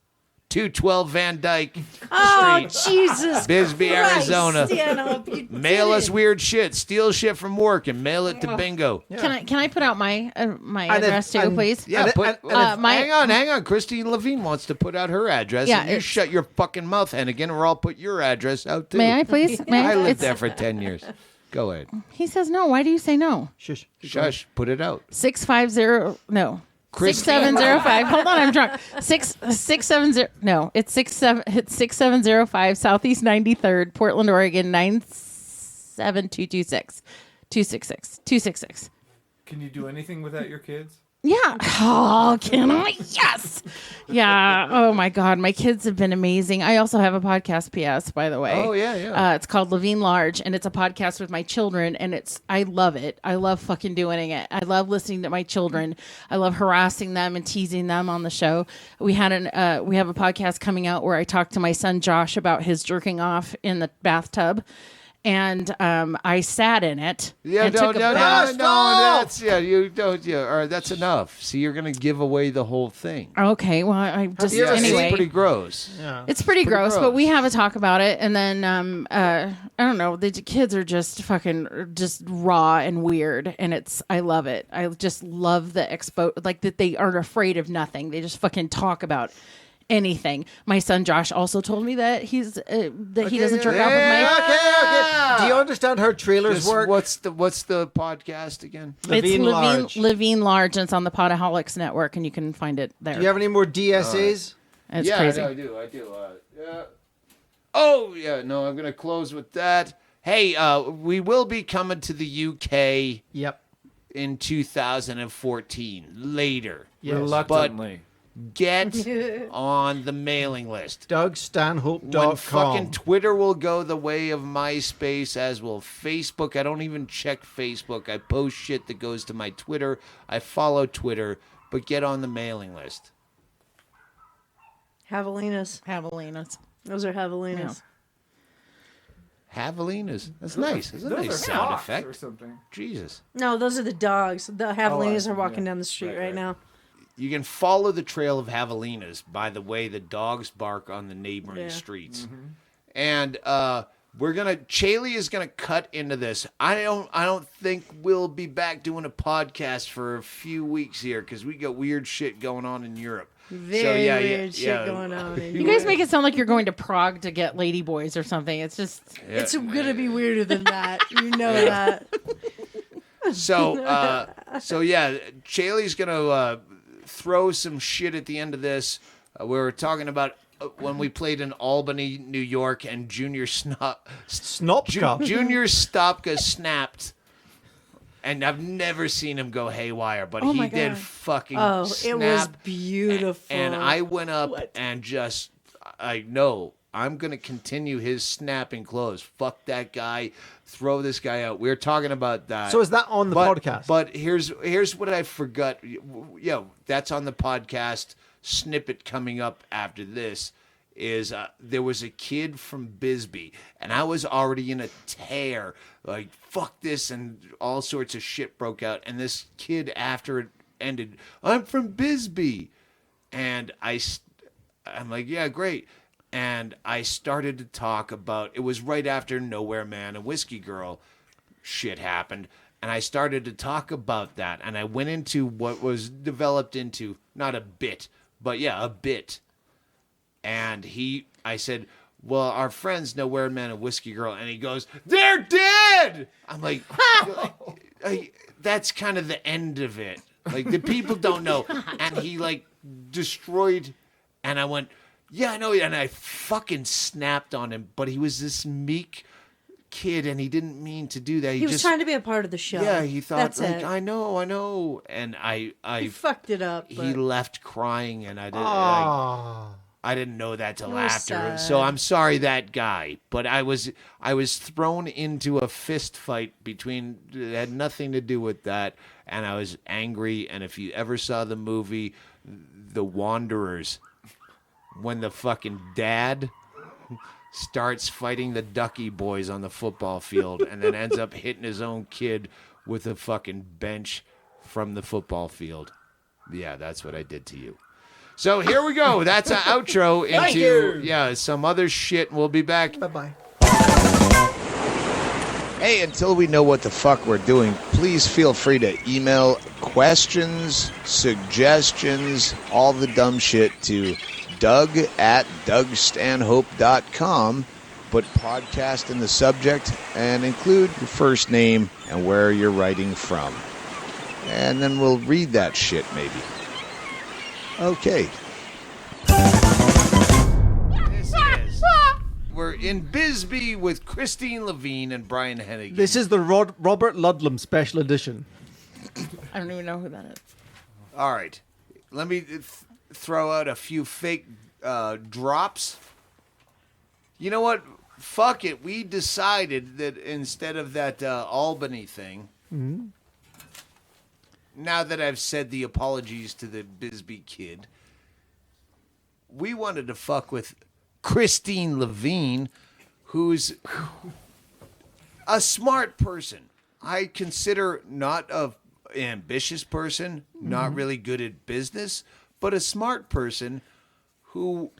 212 Van Dyke Oh, Street, Jesus Bisbee, Christ, Arizona. Stanhope, you Mail did us it. weird shit, steal shit from work, and mail it to Bingo. Can I put out my my And address too, please? Yeah, And- put, and if- hang on. Kristine Levine wants to put out her address. Yeah, and you it's- shut your fucking mouth, Hennigan, or I'll put your address out too. May I please? May I lived It's- there for 10 years. Go ahead. He says no. Why do you say no? Shush. Shush. Put it out. 650 no. Christine. 6705. Hold on, I'm drunk. 670 no, it's 6705 Southeast 93rd, Portland, Oregon 97226. 266. Can you do anything without your kids? Yeah. Oh, can I? Yes. Yeah. Oh my God. My kids have been amazing. I also have a podcast, PS, by the way. Oh, yeah. It's called Levine Large, and it's a podcast with my children, and I love it. I love fucking doing it. I love listening to my children. I love harassing them and teasing them on the show. We have a podcast coming out where I talk to my son Josh about his jerking off in the bathtub. And I sat in it. Yeah, and no, took a bath. that's you don't. Yeah, all right, that's enough. See, you're gonna give away the whole thing. Okay, well, I just Yeah, anyway. it's pretty gross. Yeah. It's pretty gross, gross. but we have a talk about it, and then I don't know. The kids are just raw and weird, and I love it. I just love the like that they aren't afraid of nothing. They just fucking talk about anything. My son Josh also told me that he doesn't jerk off with my. Okay. Do you understand how trailers Just work? what's the podcast again? Levine Large. Levine Large, and it's on the Podaholics Network, and you can find it there. Do you have any more DSAs? It's yeah, crazy. I do. Yeah. Oh yeah, no, I'm gonna close with that. Hey, we will be coming to the UK Yep. in 2014 later. Yes. Reluctantly. Get on the mailing list. DougStanhope.com. When fucking Twitter will go the way of MySpace, as will Facebook. I don't even check Facebook. I post shit that goes to my Twitter. I follow Twitter, but get on the mailing list. Javelinas. Javelinas. Those are javelinas. Javelinas. That's nice. That's a Those nice are sound hawks effect. or something. Jesus. No, those are the dogs. The javelinas Oh, are walking yeah. down the street Right. right now. You can follow the trail of javelinas by the way the dogs bark on the neighboring Yeah. streets. And Chaille is gonna cut into this. I don't think we'll be back doing a podcast for a few weeks here because we got weird shit going on in Europe. Very weird shit going on. You guys make it sound like you're going to Prague to get ladyboys or something. It's just It's gonna be weirder than that. You know that. So yeah, Chaille's gonna throw some shit at the end of this. We were talking about when we played in Albany, New York, and Junior Snopka. Junior Stopka snapped, and I've never seen him go haywire, but Oh he my did God. fucking Oh, snap. it was beautiful. And I went up and just, I'm going to continue his snapping clothes. Fuck that guy. Throw this guy out. We were talking about that. So is that on the podcast? But here's what I forgot. Yeah, that's on the podcast. Snippet coming up after this is there was a kid from Bisbee, and I was already in a tear. Like, fuck this, and all sorts of shit broke out. And this kid, after it ended, I'm from Bisbee. And I'm like, yeah, great. And I started to talk about, it was right after Nowhere Man and Whiskey Girl shit happened. And I started to talk about that. And I went into what was developed into, not a bit, but yeah, a bit. And I said, well, our friends Nowhere Man and Whiskey Girl. And he goes, they're dead! I'm like, that's kind of the end of it. Like, the people don't know. And he, like, destroyed. And I went, yeah, I know. And I fucking snapped on him. But he was this meek kid, and he didn't mean to do that. he was trying to be a part of the show. Yeah, he thought, That's like, it. I know. And He fucked it up. he But left crying, and I didn't. Ah. I didn't know that till It was after. sad. So I'm sorry, that guy. But I was thrown into a fist fight between. It had nothing to do with that, and I was angry. And if you ever saw the movie, The Wanderers, when the fucking dad starts fighting the Ducky boys on the football field, and then ends up hitting his own kid with a fucking bench from the football field. Yeah, that's what I did to you. So here we go. That's an outro into some other shit. We'll be back. Bye-bye. Hey, until we know what the fuck we're doing, please feel free to email questions, suggestions, all the dumb shit to Doug@DougStanhope.com. Put podcast in the subject and include your first name and where you're writing from. And then we'll read that shit maybe. Okay. We're in Bisbee with Kristine Levine and Brian Hennigan. This is the Robert Ludlum special edition. I don't even know who that is. All right. Let me throw out a few fake drops. You know what? Fuck it. We decided that instead of that Albany thing, now that I've said the apologies to the Bisbee kid, we wanted to fuck with Kristine Levine, who's a smart person. I consider not an ambitious person, not really good at business, but a smart person who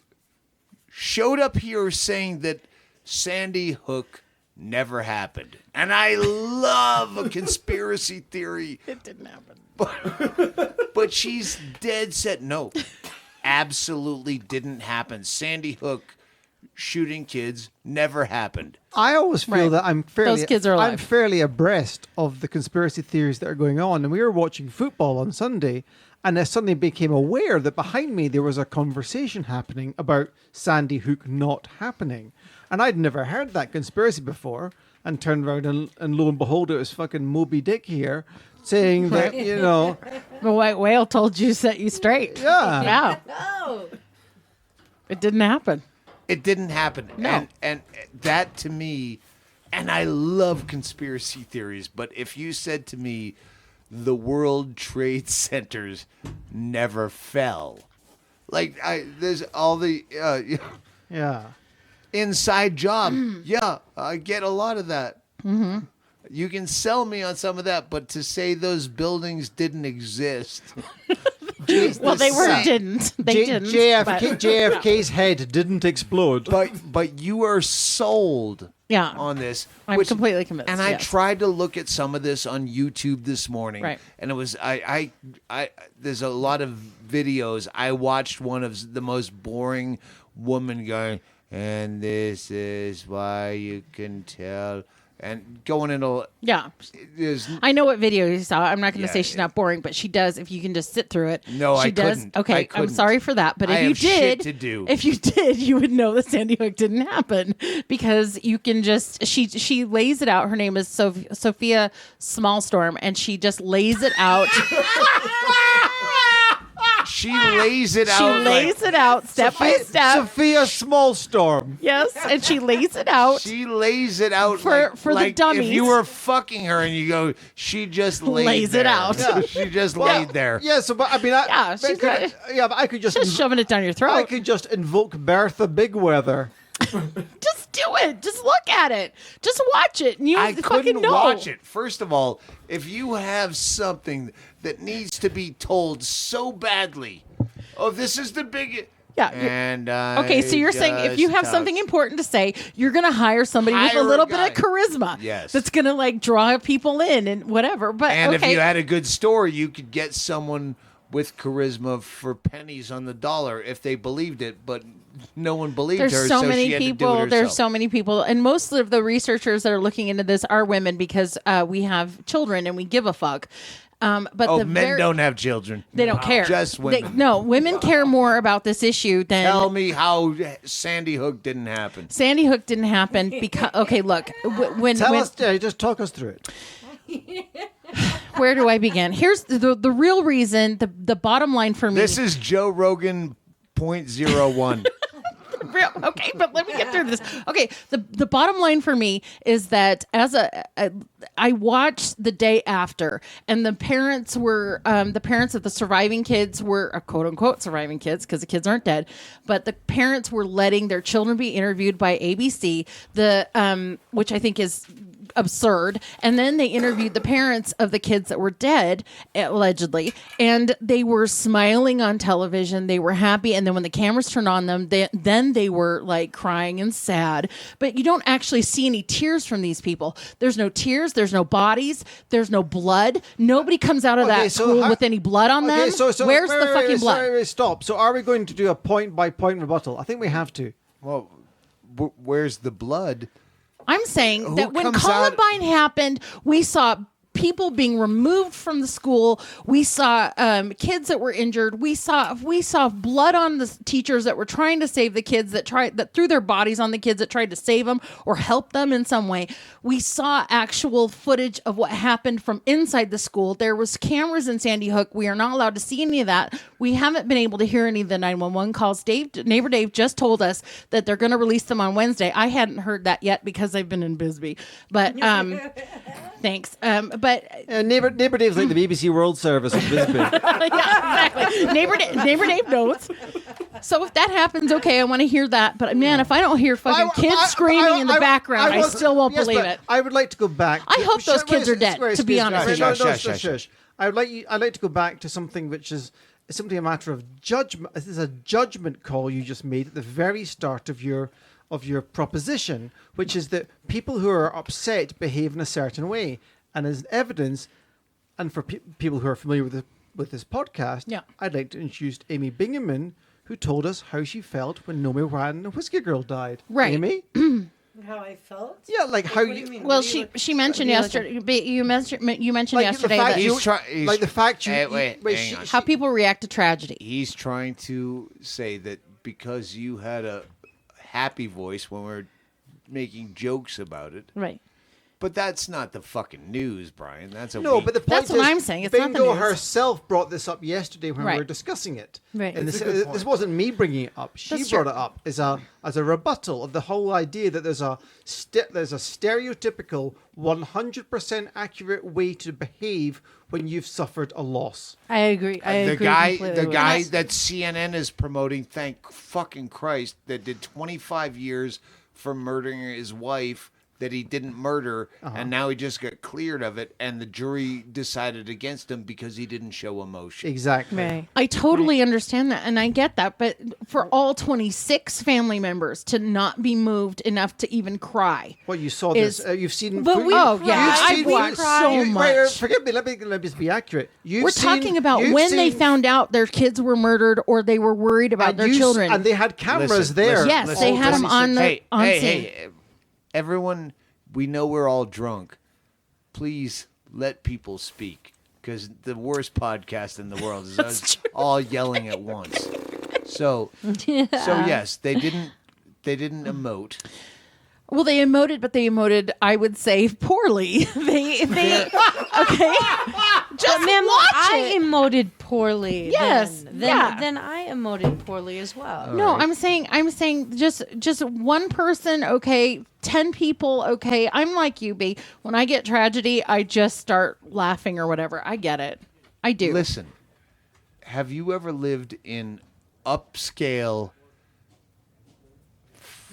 showed up here saying that Sandy Hook never happened. And I love a conspiracy theory. It didn't happen. But she's dead set. No, absolutely didn't happen. Sandy Hook shooting kids never happened. I always feel Right. that I'm fairly Those kids are alive. I'm fairly abreast of the conspiracy theories that are going on. And we were watching football on Sunday, and I suddenly became aware that behind me there was a conversation happening about Sandy Hook not happening. And I'd never heard that conspiracy before, and turned around and lo and behold, it was fucking Moby Dick here saying that, The white whale told you, set you straight. yeah. Yeah. Oh. It didn't happen. It didn't happen. No. And that to me, and I love conspiracy theories, but if you said to me, the World Trade Centers never fell, like there's all the Yeah. inside job. Yeah, I get a lot of that. Mm-hmm. You can sell me on some of that, but to say those buildings didn't exist. Well, they didn't. They didn't. JFK's head didn't explode. But you are sold Yeah. on this. I'm completely convinced, And I yes. tried to look at some of this on YouTube this morning. Right. And it was I there's a lot of videos. I watched one of the most boring woman going, and this is why you can tell, and going into Yeah. there's I know what video you saw. I'm not going to Yeah, say she's not boring, but she does. If you can just sit through it, No, she I does. couldn't. Okay, I I'm couldn't. sorry for that. But I if you have shit did, to do. if you did, you would know that Sandy Hook didn't happen because you can just she lays it out. Her name is Sophia Smallstorm, and she just lays it out. she lays it She out. lays it out step by step. Sophia Smallstorm. Yes, and she lays it out. She lays it out For the like dummies. If you were fucking her and you go, she just Lays it there. out. Yeah. She just laid there. Yeah, so but I mean, Yeah, she's got- but I could just Just shoving it down your I throat. could just invoke Bertha Bigweather. Just do it. Just look at it. Just watch it. And you I fucking couldn't know. watch it. First of all, if you have something that needs to be told so badly, oh, this is the big. Yeah, you're- And Okay, so you're saying if you have something important to say, you're going to hire somebody with Hire a a little bit guy. of charisma. Yes. That's going to like draw people in and whatever. But And okay. if you had a good story, you could get someone with charisma for pennies on the dollar if they believed it, but no one believed her. There's so she many had to do it people. There's herself. so many people, and most of the researchers that are looking into this are women because we have children and we give a fuck. But Oh, the men don't have children. They don't care. Just women. No, women care more about this issue than Tell me how Sandy Hook didn't happen. Sandy Hook didn't happen because. Okay, look, when Just talk us through it. where do I begin? Here's the real reason. The bottom line for me. This is Joe Rogan 0.01. Okay, but let me get through this. Okay, the bottom line for me is that I watched the day after, and the parents were the parents of the surviving kids were quote unquote surviving kids because the kids aren't dead, but the parents were letting their children be interviewed by ABC, which I think is absurd. And then they interviewed the parents of the kids that were dead, allegedly, and they were smiling on television. They were happy, and then when the cameras turned on them, then they were like crying and sad. But you don't actually see any tears from these people. There's no tears. There's no bodies. There's no blood. Nobody comes out of that school with any blood on them. Where's the fucking blood? Wait, stop. So are we going to do a point-by-point rebuttal? I think we have to. Well, where's the blood? I'm saying Who that when comes out- Columbine happened, we saw people being removed from the school. We saw kids that were injured. We saw blood on the teachers that were trying to save the kids that threw their bodies on the kids that tried to save them or help them in some way. We saw actual footage of what happened from inside the school. There was cameras in Sandy Hook. We are not allowed to see any of that. We haven't been able to hear any of the 911 calls. Neighbor Dave just told us that they're going to release them on Wednesday. I hadn't heard that yet because I've been in Bisbee, but thanks. But Neighbor Dave's like the BBC World Service of Bisbee. yeah, exactly. Neighbor Dave knows. So if that happens, okay, I want to hear that. But man, if I don't hear fucking kids screaming in the background, I still won't believe it. I would like to go back. I hope those kids are dead, to be honest with you. Shush. I'd like to go back to something which is simply a matter of judgment. This is a judgment call you just made at the very start of your proposition, which is that people who are upset behave in a certain way. And as evidence, and for people who are familiar with this podcast, I'd like to introduce Amy Bingaman, who told us how she felt when Nomi Wan, the Whiskey Girl, died. Right. Amy? How I felt? Yeah, like how What do you... mean? Well, What do you she mentioned yesterday. You mentioned yesterday fact that the fact you... hang on. how people react to tragedy. He's trying to say that because you had a happy voice when we're making jokes about it, Right. But that's not the fucking news, Brian. That's a No, week. but the point That's what is, I'm saying. It's not the Bingo news. herself brought this up yesterday when we Right. were discussing it. Right. And It's this, a good point. this wasn't me bringing it up. She That's brought true. it up as a rebuttal of the whole idea that there's a stereotypical 100% accurate way to behave when you've suffered a loss. I agree. I the agree guy, completely the with guy that. that CNN is promoting, thank fucking Christ, that did 25 years for murdering his wife that he didn't murder, and now he just got cleared of it, and the jury decided against him because he didn't show emotion. Exactly. Right. I totally understand that, and I get that. But for all 26 family members to not be moved enough to even cry, Well, you saw Is- this. You've seen. But we Oh, cried. yeah, I've We watched cried. so Wait, much. forgive me. Let me just be accurate. We're talking about when they found out their kids were murdered or they were worried about their children. and they had cameras Listen, there. listen, Yes, they had 'em on the- Hey, on hey, scene. hey, everyone, we know we're all drunk. Please let people speak, because the worst podcast in the world is us all yelling at once. So yes, they didn't emote. Well, they emoted, but they emoted, I would say, poorly. they okay. Just But, ma'am, watch I it. emoted poorly. Yes, Then, yeah. then I emoted poorly as well. No, I'm saying just one person, okay, 10 people, okay. I'm like you, B. When I get tragedy, I just start laughing or whatever. I get it. I do. Listen, have you ever lived in upscale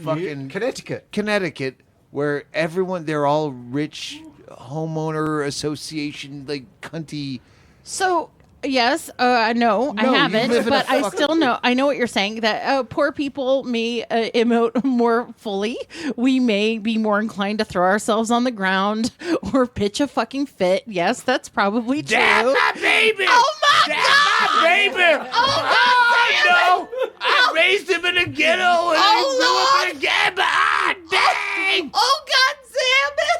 fucking Connecticut. where they're all rich homeowner association, like cunty. So yes, I know I No, you haven't, live in a but I fucking- still know. I know what you're saying. That poor people may emote more fully. We may be more inclined to throw ourselves on the ground or pitch a fucking fit. Yes, that's probably true. Dad, my baby! Oh my Dad, God! my baby! Oh, no! I raised him in a ghetto and Oh, he grew up in a ghetto. Dang! Oh God, damn it!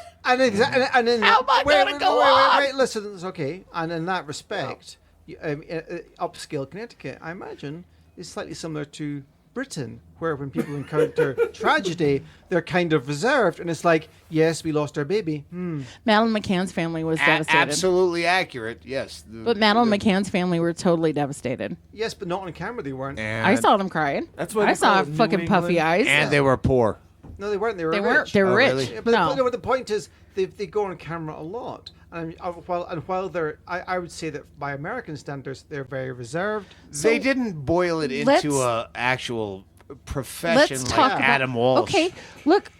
And in How am I gonna go on? Wait, listen, it's okay. And in that respect, upscale Connecticut, I imagine, is slightly similar to Britain, where when people encounter tragedy, they're kind of reserved, and it's like, yes, we lost our baby. Madeline McCann's family was devastated. Absolutely accurate. Yes. But Madeline McCann's family were totally devastated. Yes, but not on camera. They weren't. I saw them crying. That's why I they saw call it New fucking puffy England. eyes. And they were poor. No, they weren't. They were They rich. weren't. They were Oh, rich. really? Yeah, but No. the point is, they go on camera a lot, and while they're, I would say that by American standards, they're very reserved. They didn't boil it let's- into a actual profession Let's like talk about Adam Walsh. Okay, look,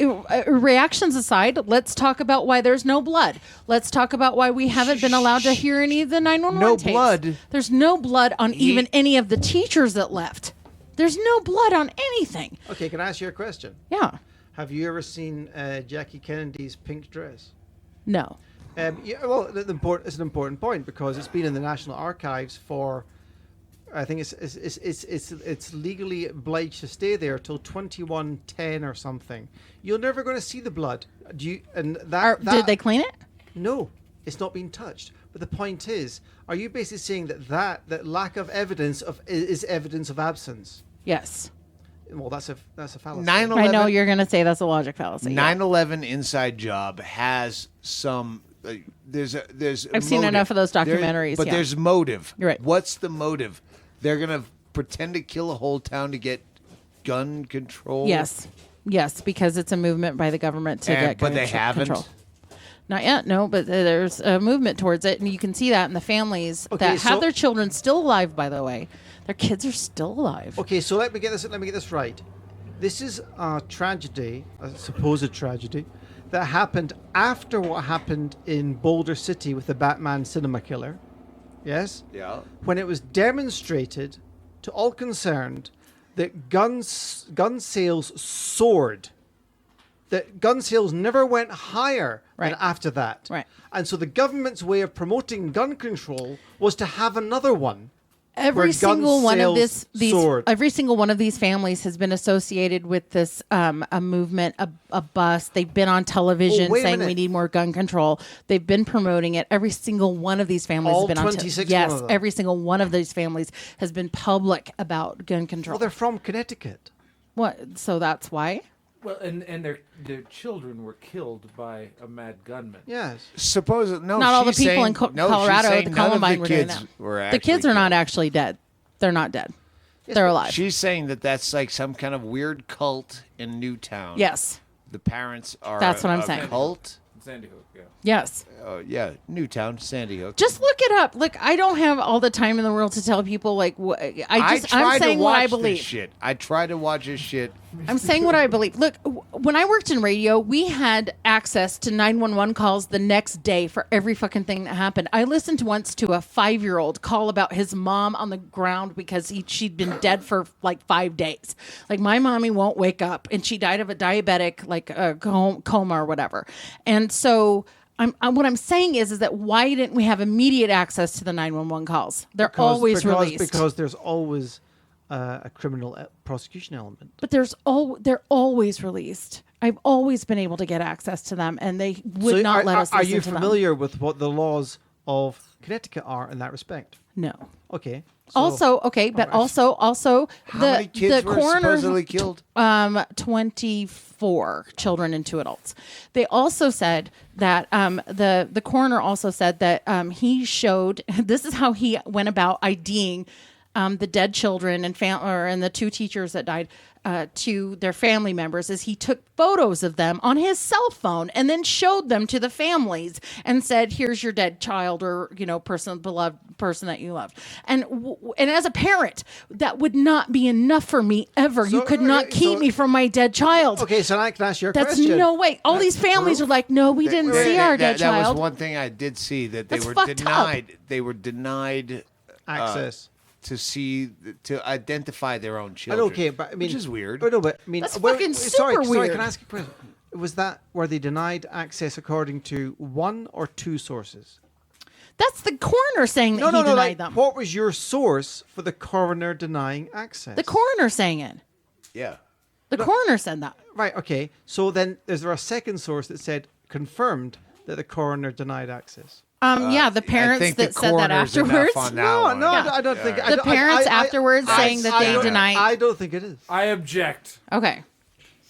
reactions aside, let's talk about why there's no blood. Let's talk about why we haven't been allowed to hear any of the 911 No tapes. blood. There's no blood on even any of the teachers that left. There's no blood on anything. Okay, can I ask you a question? Yeah. Have you ever seen Jackie Kennedy's pink dress? No. Yeah, well, it's an important point because it's been in the National Archives for, I think it's legally obliged to stay there till 2110 or something. You're never going to see the blood. Do you? And that Did they clean it? No, it's not being touched. But the point is, are you basically saying that lack of evidence is evidence of absence? Yes. Well, that's a fallacy. 9/11 I know you're going to say that's a logic fallacy. 9/11 Inside Job has some. There's I've seen enough of those documentaries, but yeah. there's motive. You're right. What's the motive? They're gonna pretend to kill a whole town to get gun control. Yes. Yes, because it's a movement by the government to get but they haven't. control. Not yet, no, but there's a movement towards it, and you can see that in the families Okay, that have so- their children still alive, by the way. Their kids are still alive. Okay, so let me get this right. This is a tragedy, a supposed tragedy, that happened after what happened in Boulder City with the Batman cinema killer. Yes? Yeah. When it was demonstrated to all concerned that gun sales soared. That gun sales never went higher Right. than after that. Right. And so the government's way of promoting gun control was to have another one. Every where gun single one of sales these soared. every single one of these families has been associated with this a movement, a bus. They've been on television wait a saying minute. we need more gun control. They've been promoting it. Every single one of these families All has been on 26 yes, one of them. every single one of these families has been public about gun control. Well, they're from Connecticut. What? So that's why? Well, and their children were killed by a mad gunman. Yes. Supposedly, no. Not all the she's people in saying- no, she's Colorado, saying the none of Columbine were doing kids that. were The kids actually are not killed. actually dead. They're not dead. They're alive. She's saying that that's like some kind of weird cult in Newtown. Yes. The parents are. That's what I'm a saying. Cult. Sandy Hook, yeah. Yes. Yeah, Newtown, Sandy Hook. Just look it up. Look, I don't have all the time in the world to tell people like what I'm saying what I believe. This shit. I try to watch this shit. I'm saying what I believe. Look, when I worked in radio, we had access to 911 calls the next day for every fucking thing that happened. I listened once to a 5-year-old call about his mom on the ground because she'd been dead for like 5 days. Like, my mommy won't wake up, and she died of a diabetic, like a coma or whatever. And so what I'm saying is that why didn't we have immediate access to the 911 calls? They're always released. Because there's always a criminal prosecution element. But they're always released. I've always been able to get access to them, and they would not let us listen to them. Are you familiar with what the laws of Connecticut are in that respect? No. Okay. Also, the many kids the were coroner supposedly killed? 24 children and 2 adults. They also said that the coroner also said that he showed this is how he went about IDing the dead children and the 2 teachers that died to their family members is he took photos of them on his cell phone and then showed them to the families and said, here's your dead child or, beloved person that you loved. And as a parent, that would not be enough for me ever. You could not keep me from my dead child. Okay, so I can ask you a That's question. no way. All these families are like, no, we didn't see our dead That child. was one thing I did see that they That's were fucked denied. up. They were denied Access. to identify their own children. Okay, but I mean, which is weird. Oh, no, but I mean, That's fucking sorry, super Sorry, weird. can I ask you a question? Were they denied access according to 1 or 2 sources? That's the coroner saying that he denied like, them. What was your source for the coroner denying access? The coroner saying it. Yeah. The coroner said that. Right, okay. So then is there a second source that said confirmed that the coroner denied access? Yeah, the parents that said that afterwards. No, I don't think The parents afterwards saying that they denied. I don't think it is. I object. Okay.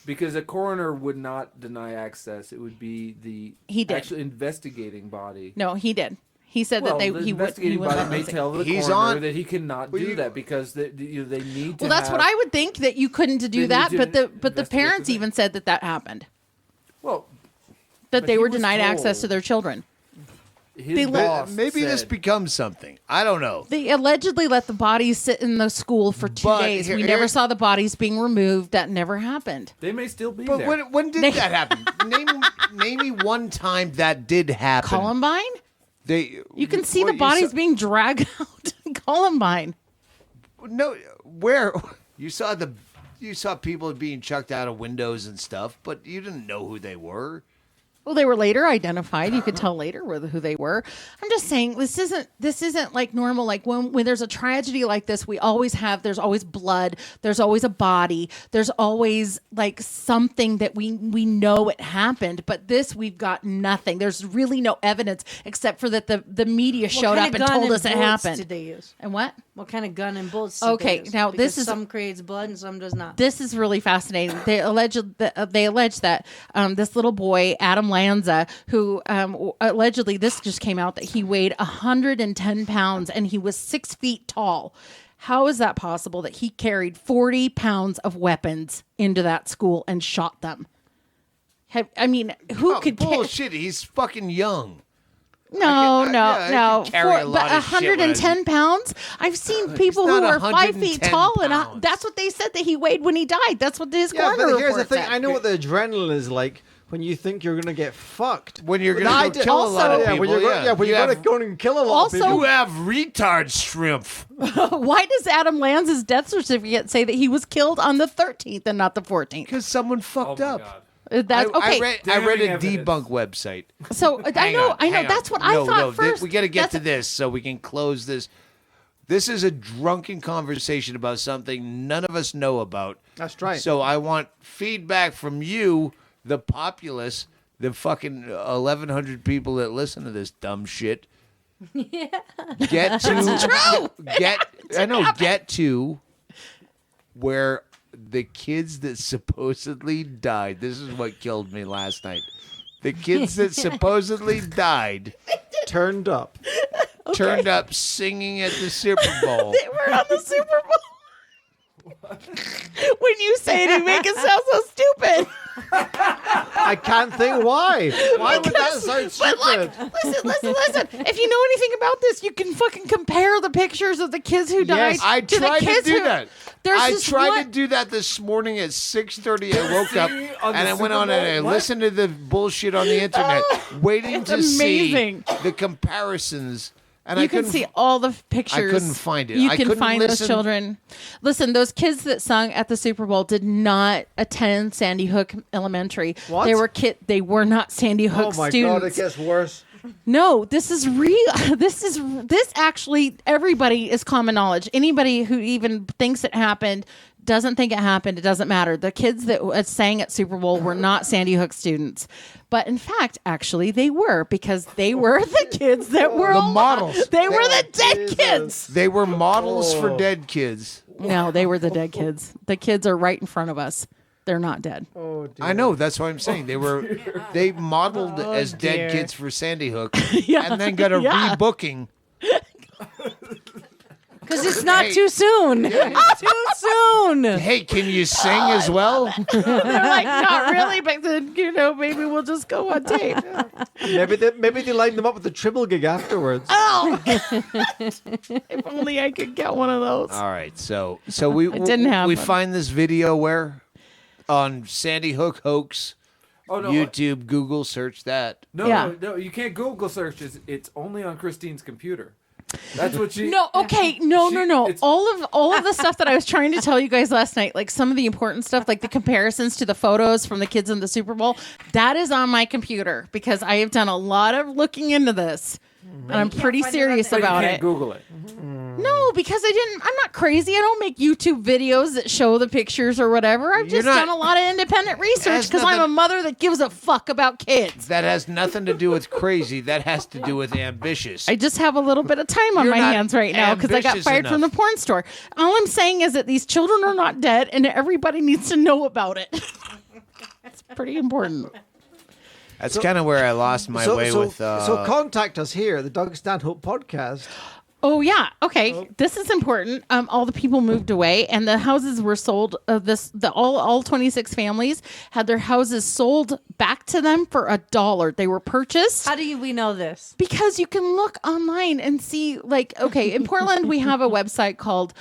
Because a coroner would not deny access. It would be the He did. actual investigating body. No, he did. He said Well, that the he would. investigating body may tell the He's coroner on- that he cannot do that because they need to. Well, that's what I would think, that you couldn't to do They that, need but to the investigate parents the thing. even said that happened. Well, That But they he were was denied access to told. their children. his let- boss Maybe this said- becomes something. I don't know. They allegedly let the bodies sit in the school for 2 But days. here- We never here- saw the bodies being removed. That never happened. They may still be But there. when did that happen? Name me one time that did happen. Columbine? You can see the bodies being dragged out in Columbine. No, where you saw people being chucked out of windows and stuff, but you didn't know who they were. Well, they were later identified. You could tell later who they were. I'm just saying this isn't like normal. Like when there's a tragedy like this, there's always blood. There's always a body. There's always like something that we know it happened. But this, we've got nothing. There's really no evidence except for that the media showed up and told us it happened. Did they use? And what? What kind of gun and bullets? Did Okay, they use? now Because this is- some creates blood and some does not. This is really fascinating. They allege that this little boy, Adam Lanza, who allegedly, this just came out, that he weighed 110 pounds and he was 6 feet tall. How is that possible that he carried 40 pounds of weapons into that school and shot them? Who could bullshit? He's fucking young. No. I can carry a lot But of shit when I was- 110 pounds? I've seen people not who are 5 feet 110 tall, and pounds. that's what they said that he weighed when he died. That's what his Yeah, coroner but here's the report thing. said. I know what the adrenaline is like when you think you're going to get fucked. When you're But gonna I go did- kill a lot of also- people. when you're going to go and kill a lot Also- of people. You have retard shrimp. Why does Adam Lanza's death certificate say that he was killed on the 13th and not the 14th? Because someone Oh fucked my up. God. That's okay. I read a Damning debunk website. So I Hang know. on, hang on. That's what I thought first. We got to get to That's- this so we can close this. This is a drunken conversation about something none of us know about. That's right. So I want feedback from you, the populace, the fucking 1,100 people that listen to this dumb shit. Yeah. Get to true. Get to where the kids that supposedly died. This is what killed me last night. The kids that supposedly died Turned up. turned up singing at the Super Bowl. They were on the Super Bowl. When you say it, you make it sound so stupid. I can't think why. Why would that sound But stupid? listen. If you know anything about this, you can fucking compare the pictures of the kids who died I to the tried to kids do who... that. There's I this tried one- to do that this morning at 6:30. I woke up See, on the and I went Super on and I Bowl? What? listened to the bullshit on the internet, waiting it's to amazing. see the comparisons. And You I can couldn't see all the pictures. couldn't find it. You I can couldn't find those listen. children. Listen, those kids that sung at the Super Bowl did not attend Sandy Hook Elementary. What? They were not Sandy Hook Oh my students. god, it gets worse. No, this is real. This actually, everybody is common knowledge. Anybody who even thinks it happened doesn't think it happened. It doesn't matter. The kids that sang at Super Bowl were not Sandy Hook students. But in fact, actually, they were, because they were the kids that were The alive. models. They were the dead Jesus. kids. They were models for Oh. dead kids. No, they were the dead kids. The kids are right in front of us. They're not dead. Oh, dear. I know. That's what I'm saying. They modeled as dead dear. kids for Sandy Hook, Yeah, and then got a yeah. rebooking. Because it's not Hey. too soon. Too soon. Hey, can you sing as well? They're like, not really, but then, maybe we'll just go on tape. Maybe they lined them up with the triple gig afterwards. Oh, if only I could get one of those. All right, so we didn't have we one. find this video where on Sandy Hook hoax, Oh no, YouTube, Google, search that. no, Yeah. no, you can't Google search. It's only on Kristine's computer. That's what she. No, okay, no. it's- All of the stuff that I was trying to tell you guys last night, like some of the important stuff, like the comparisons to the photos from the kids in the Super Bowl, that is on my computer because I have done a lot of looking into this, and I'm pretty serious But you about can't it. Google it. No, because I'm not crazy. I don't make YouTube videos that show the pictures or whatever. I've You're just not- done a lot of independent research has because I'm a nothing- mother that gives a fuck about kids. That has nothing to do with crazy. That has to do with ambitious. I just have a little bit of time on You're my not hands right now because I got ambitious fired from the enough. porn store. All I'm saying is that these children are not dead and everybody needs to know about it. It's pretty important. That's kind of where I lost my way with. So contact us here, the Doug Stanhope podcast. Oh yeah, okay. This is important. All the people moved away, and the houses were sold. All 26 families had their houses sold back to them for $1. They were purchased. How do we know this? Because you can look online and see, like, okay, in Portland we have a website called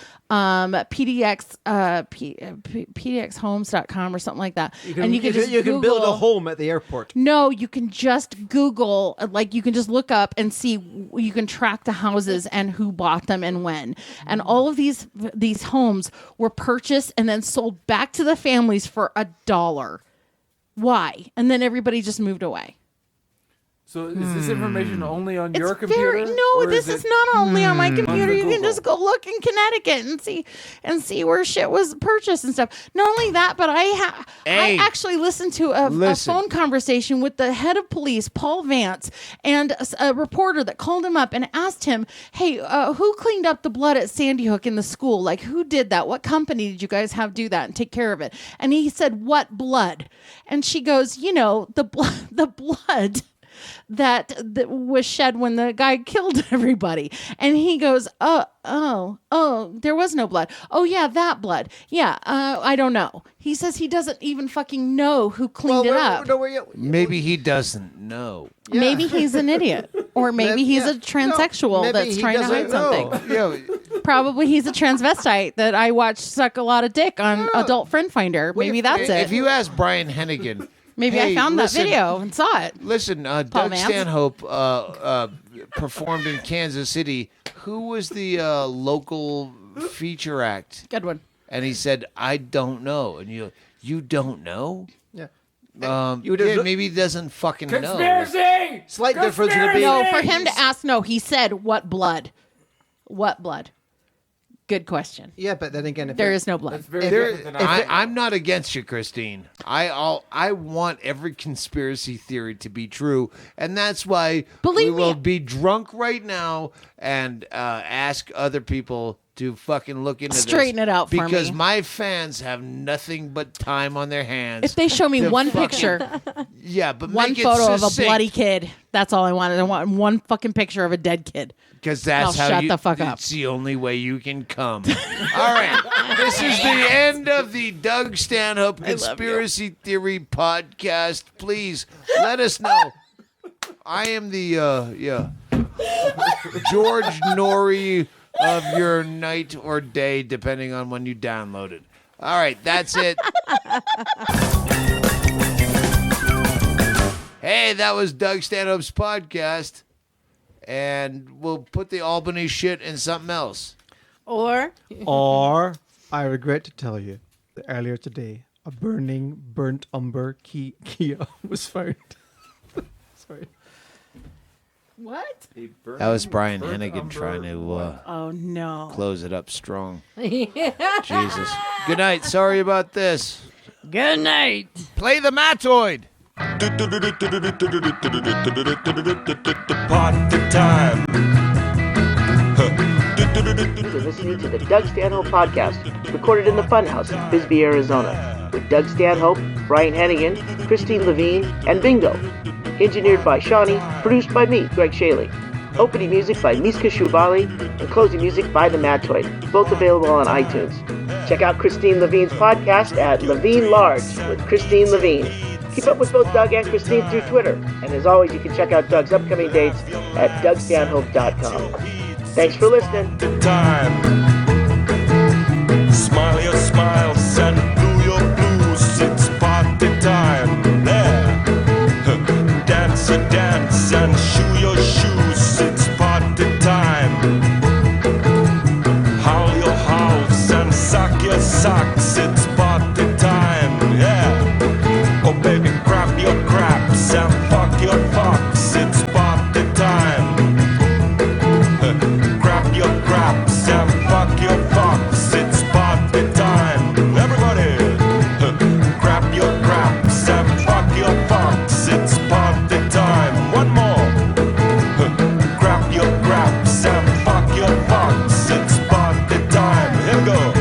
pdxhomes.com or something like that. You can, and you can just build a Google- home at the airport. No, you can just Google, like you can just look up and see, you can track the houses and who bought them and when. And all of these homes were purchased and then sold back to the families for $1. Why? And then everybody just moved away. So is this information only on your It's computer? no, or this it is not only on my computer. the You can Google? just go look in Connecticut and see where shit was purchased and stuff. Not only that, but I Hey, actually listened to a listen. phone conversation with the head of police, Paul Vance, and a reporter that called him up and asked him, "Hey, who cleaned up the blood at Sandy Hook in the school? Like, who did that? What company did you guys have do that and take care of it?" And he said, "What blood?" And she goes, the blood that was shed when the guy killed everybody. And he goes, oh, there was no blood. Oh yeah, that blood. Yeah, I don't know. He says he doesn't even fucking know who cleaned it up. maybe he doesn't know. Maybe he's an idiot, or maybe he's a transsexual maybe that's he trying to hide doesn't know. something. Probably he's a transvestite that I watched suck a lot of dick on Adult Friend Finder. Maybe that's it. If you ask Brian Hennigan, Maybe hey, I found listen, that video and saw it. Listen, Doug Vance. Stanhope performed in Kansas City. Who was the local feature act? Good one. And he said, "I don't know." And you don't know? Yeah. Maybe he doesn't fucking know. Conspiracy! Slight difference in the beat. No, for him to ask, no, he said, "What blood? What blood?" Good question. Yeah, but then again, if There it- is no blood. That's very different than I'm not against you, Kristine. I want every conspiracy theory to be true, and that's why Believe we will me- be drunk right now and ask other people to fucking look into Straighten this it out for because me. my fans have nothing but time on their hands. If they show me to one fucking- picture, yeah, but one make it photo of a succinct, bloody kid, that's all I wanted. I want one fucking picture of a dead kid. because that's I'll how shut you. the fuck up. It's the only way you can come. All right, this is the end of the Doug Stanhope Conspiracy Theory podcast. Please let us know. I am the George Norrie of your night or day, depending on when you download it. All right, that's it. Hey, that was Doug Stanhope's podcast, and we'll put the Albany shit in something else. Or Or, I regret to tell you that earlier today, a burnt umber Kia was found. Sorry. What? That was Brian Hennigan trying to Oh no. close it up strong. Jesus. Good night. Sorry about this. good night. Play the Matoid. Party time. You're listening to the Doug Stanhope podcast, recorded in the Funhouse in Bisbee, Arizona, with Doug Stanhope, Brian Hennigan, Kristine Levine, and Bingo. Engineered by Seany, produced by me, Greg Chaille. Opening music by Miska Shuvali, and closing music by The Matoid, both available on iTunes. Check out Kristine Levine's podcast at Levine Large with Kristine Levine. Keep up with both Doug and Kristine through Twitter, and as always, you can check out Doug's upcoming dates at DougStanhope.com. Thanks for listening. Time. Smile your smiles and blue your blues. It's party time. There. Dance your dance and shoe your shoes. It's party time. Howl your howls and sock your socks. It's party time. Yeah. Oh baby, grab your craps and fuck your fox. It's party time. Grab your craps and fuck your fox. It's party time. Everybody, grab your craps and fuck your fox. It's party time. One more. Grab your craps and fuck your fox. It's party time. Here we go.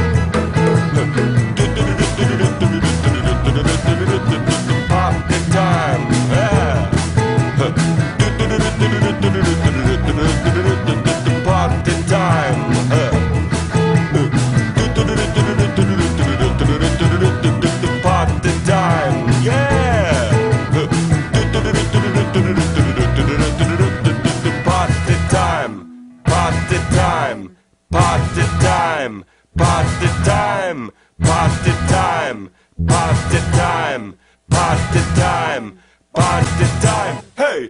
Party time. Yeah. Party time. Party time. Yeah. Party time. Party time. Party time. Party time. Party time. Party time. Party time. Party time. Hey.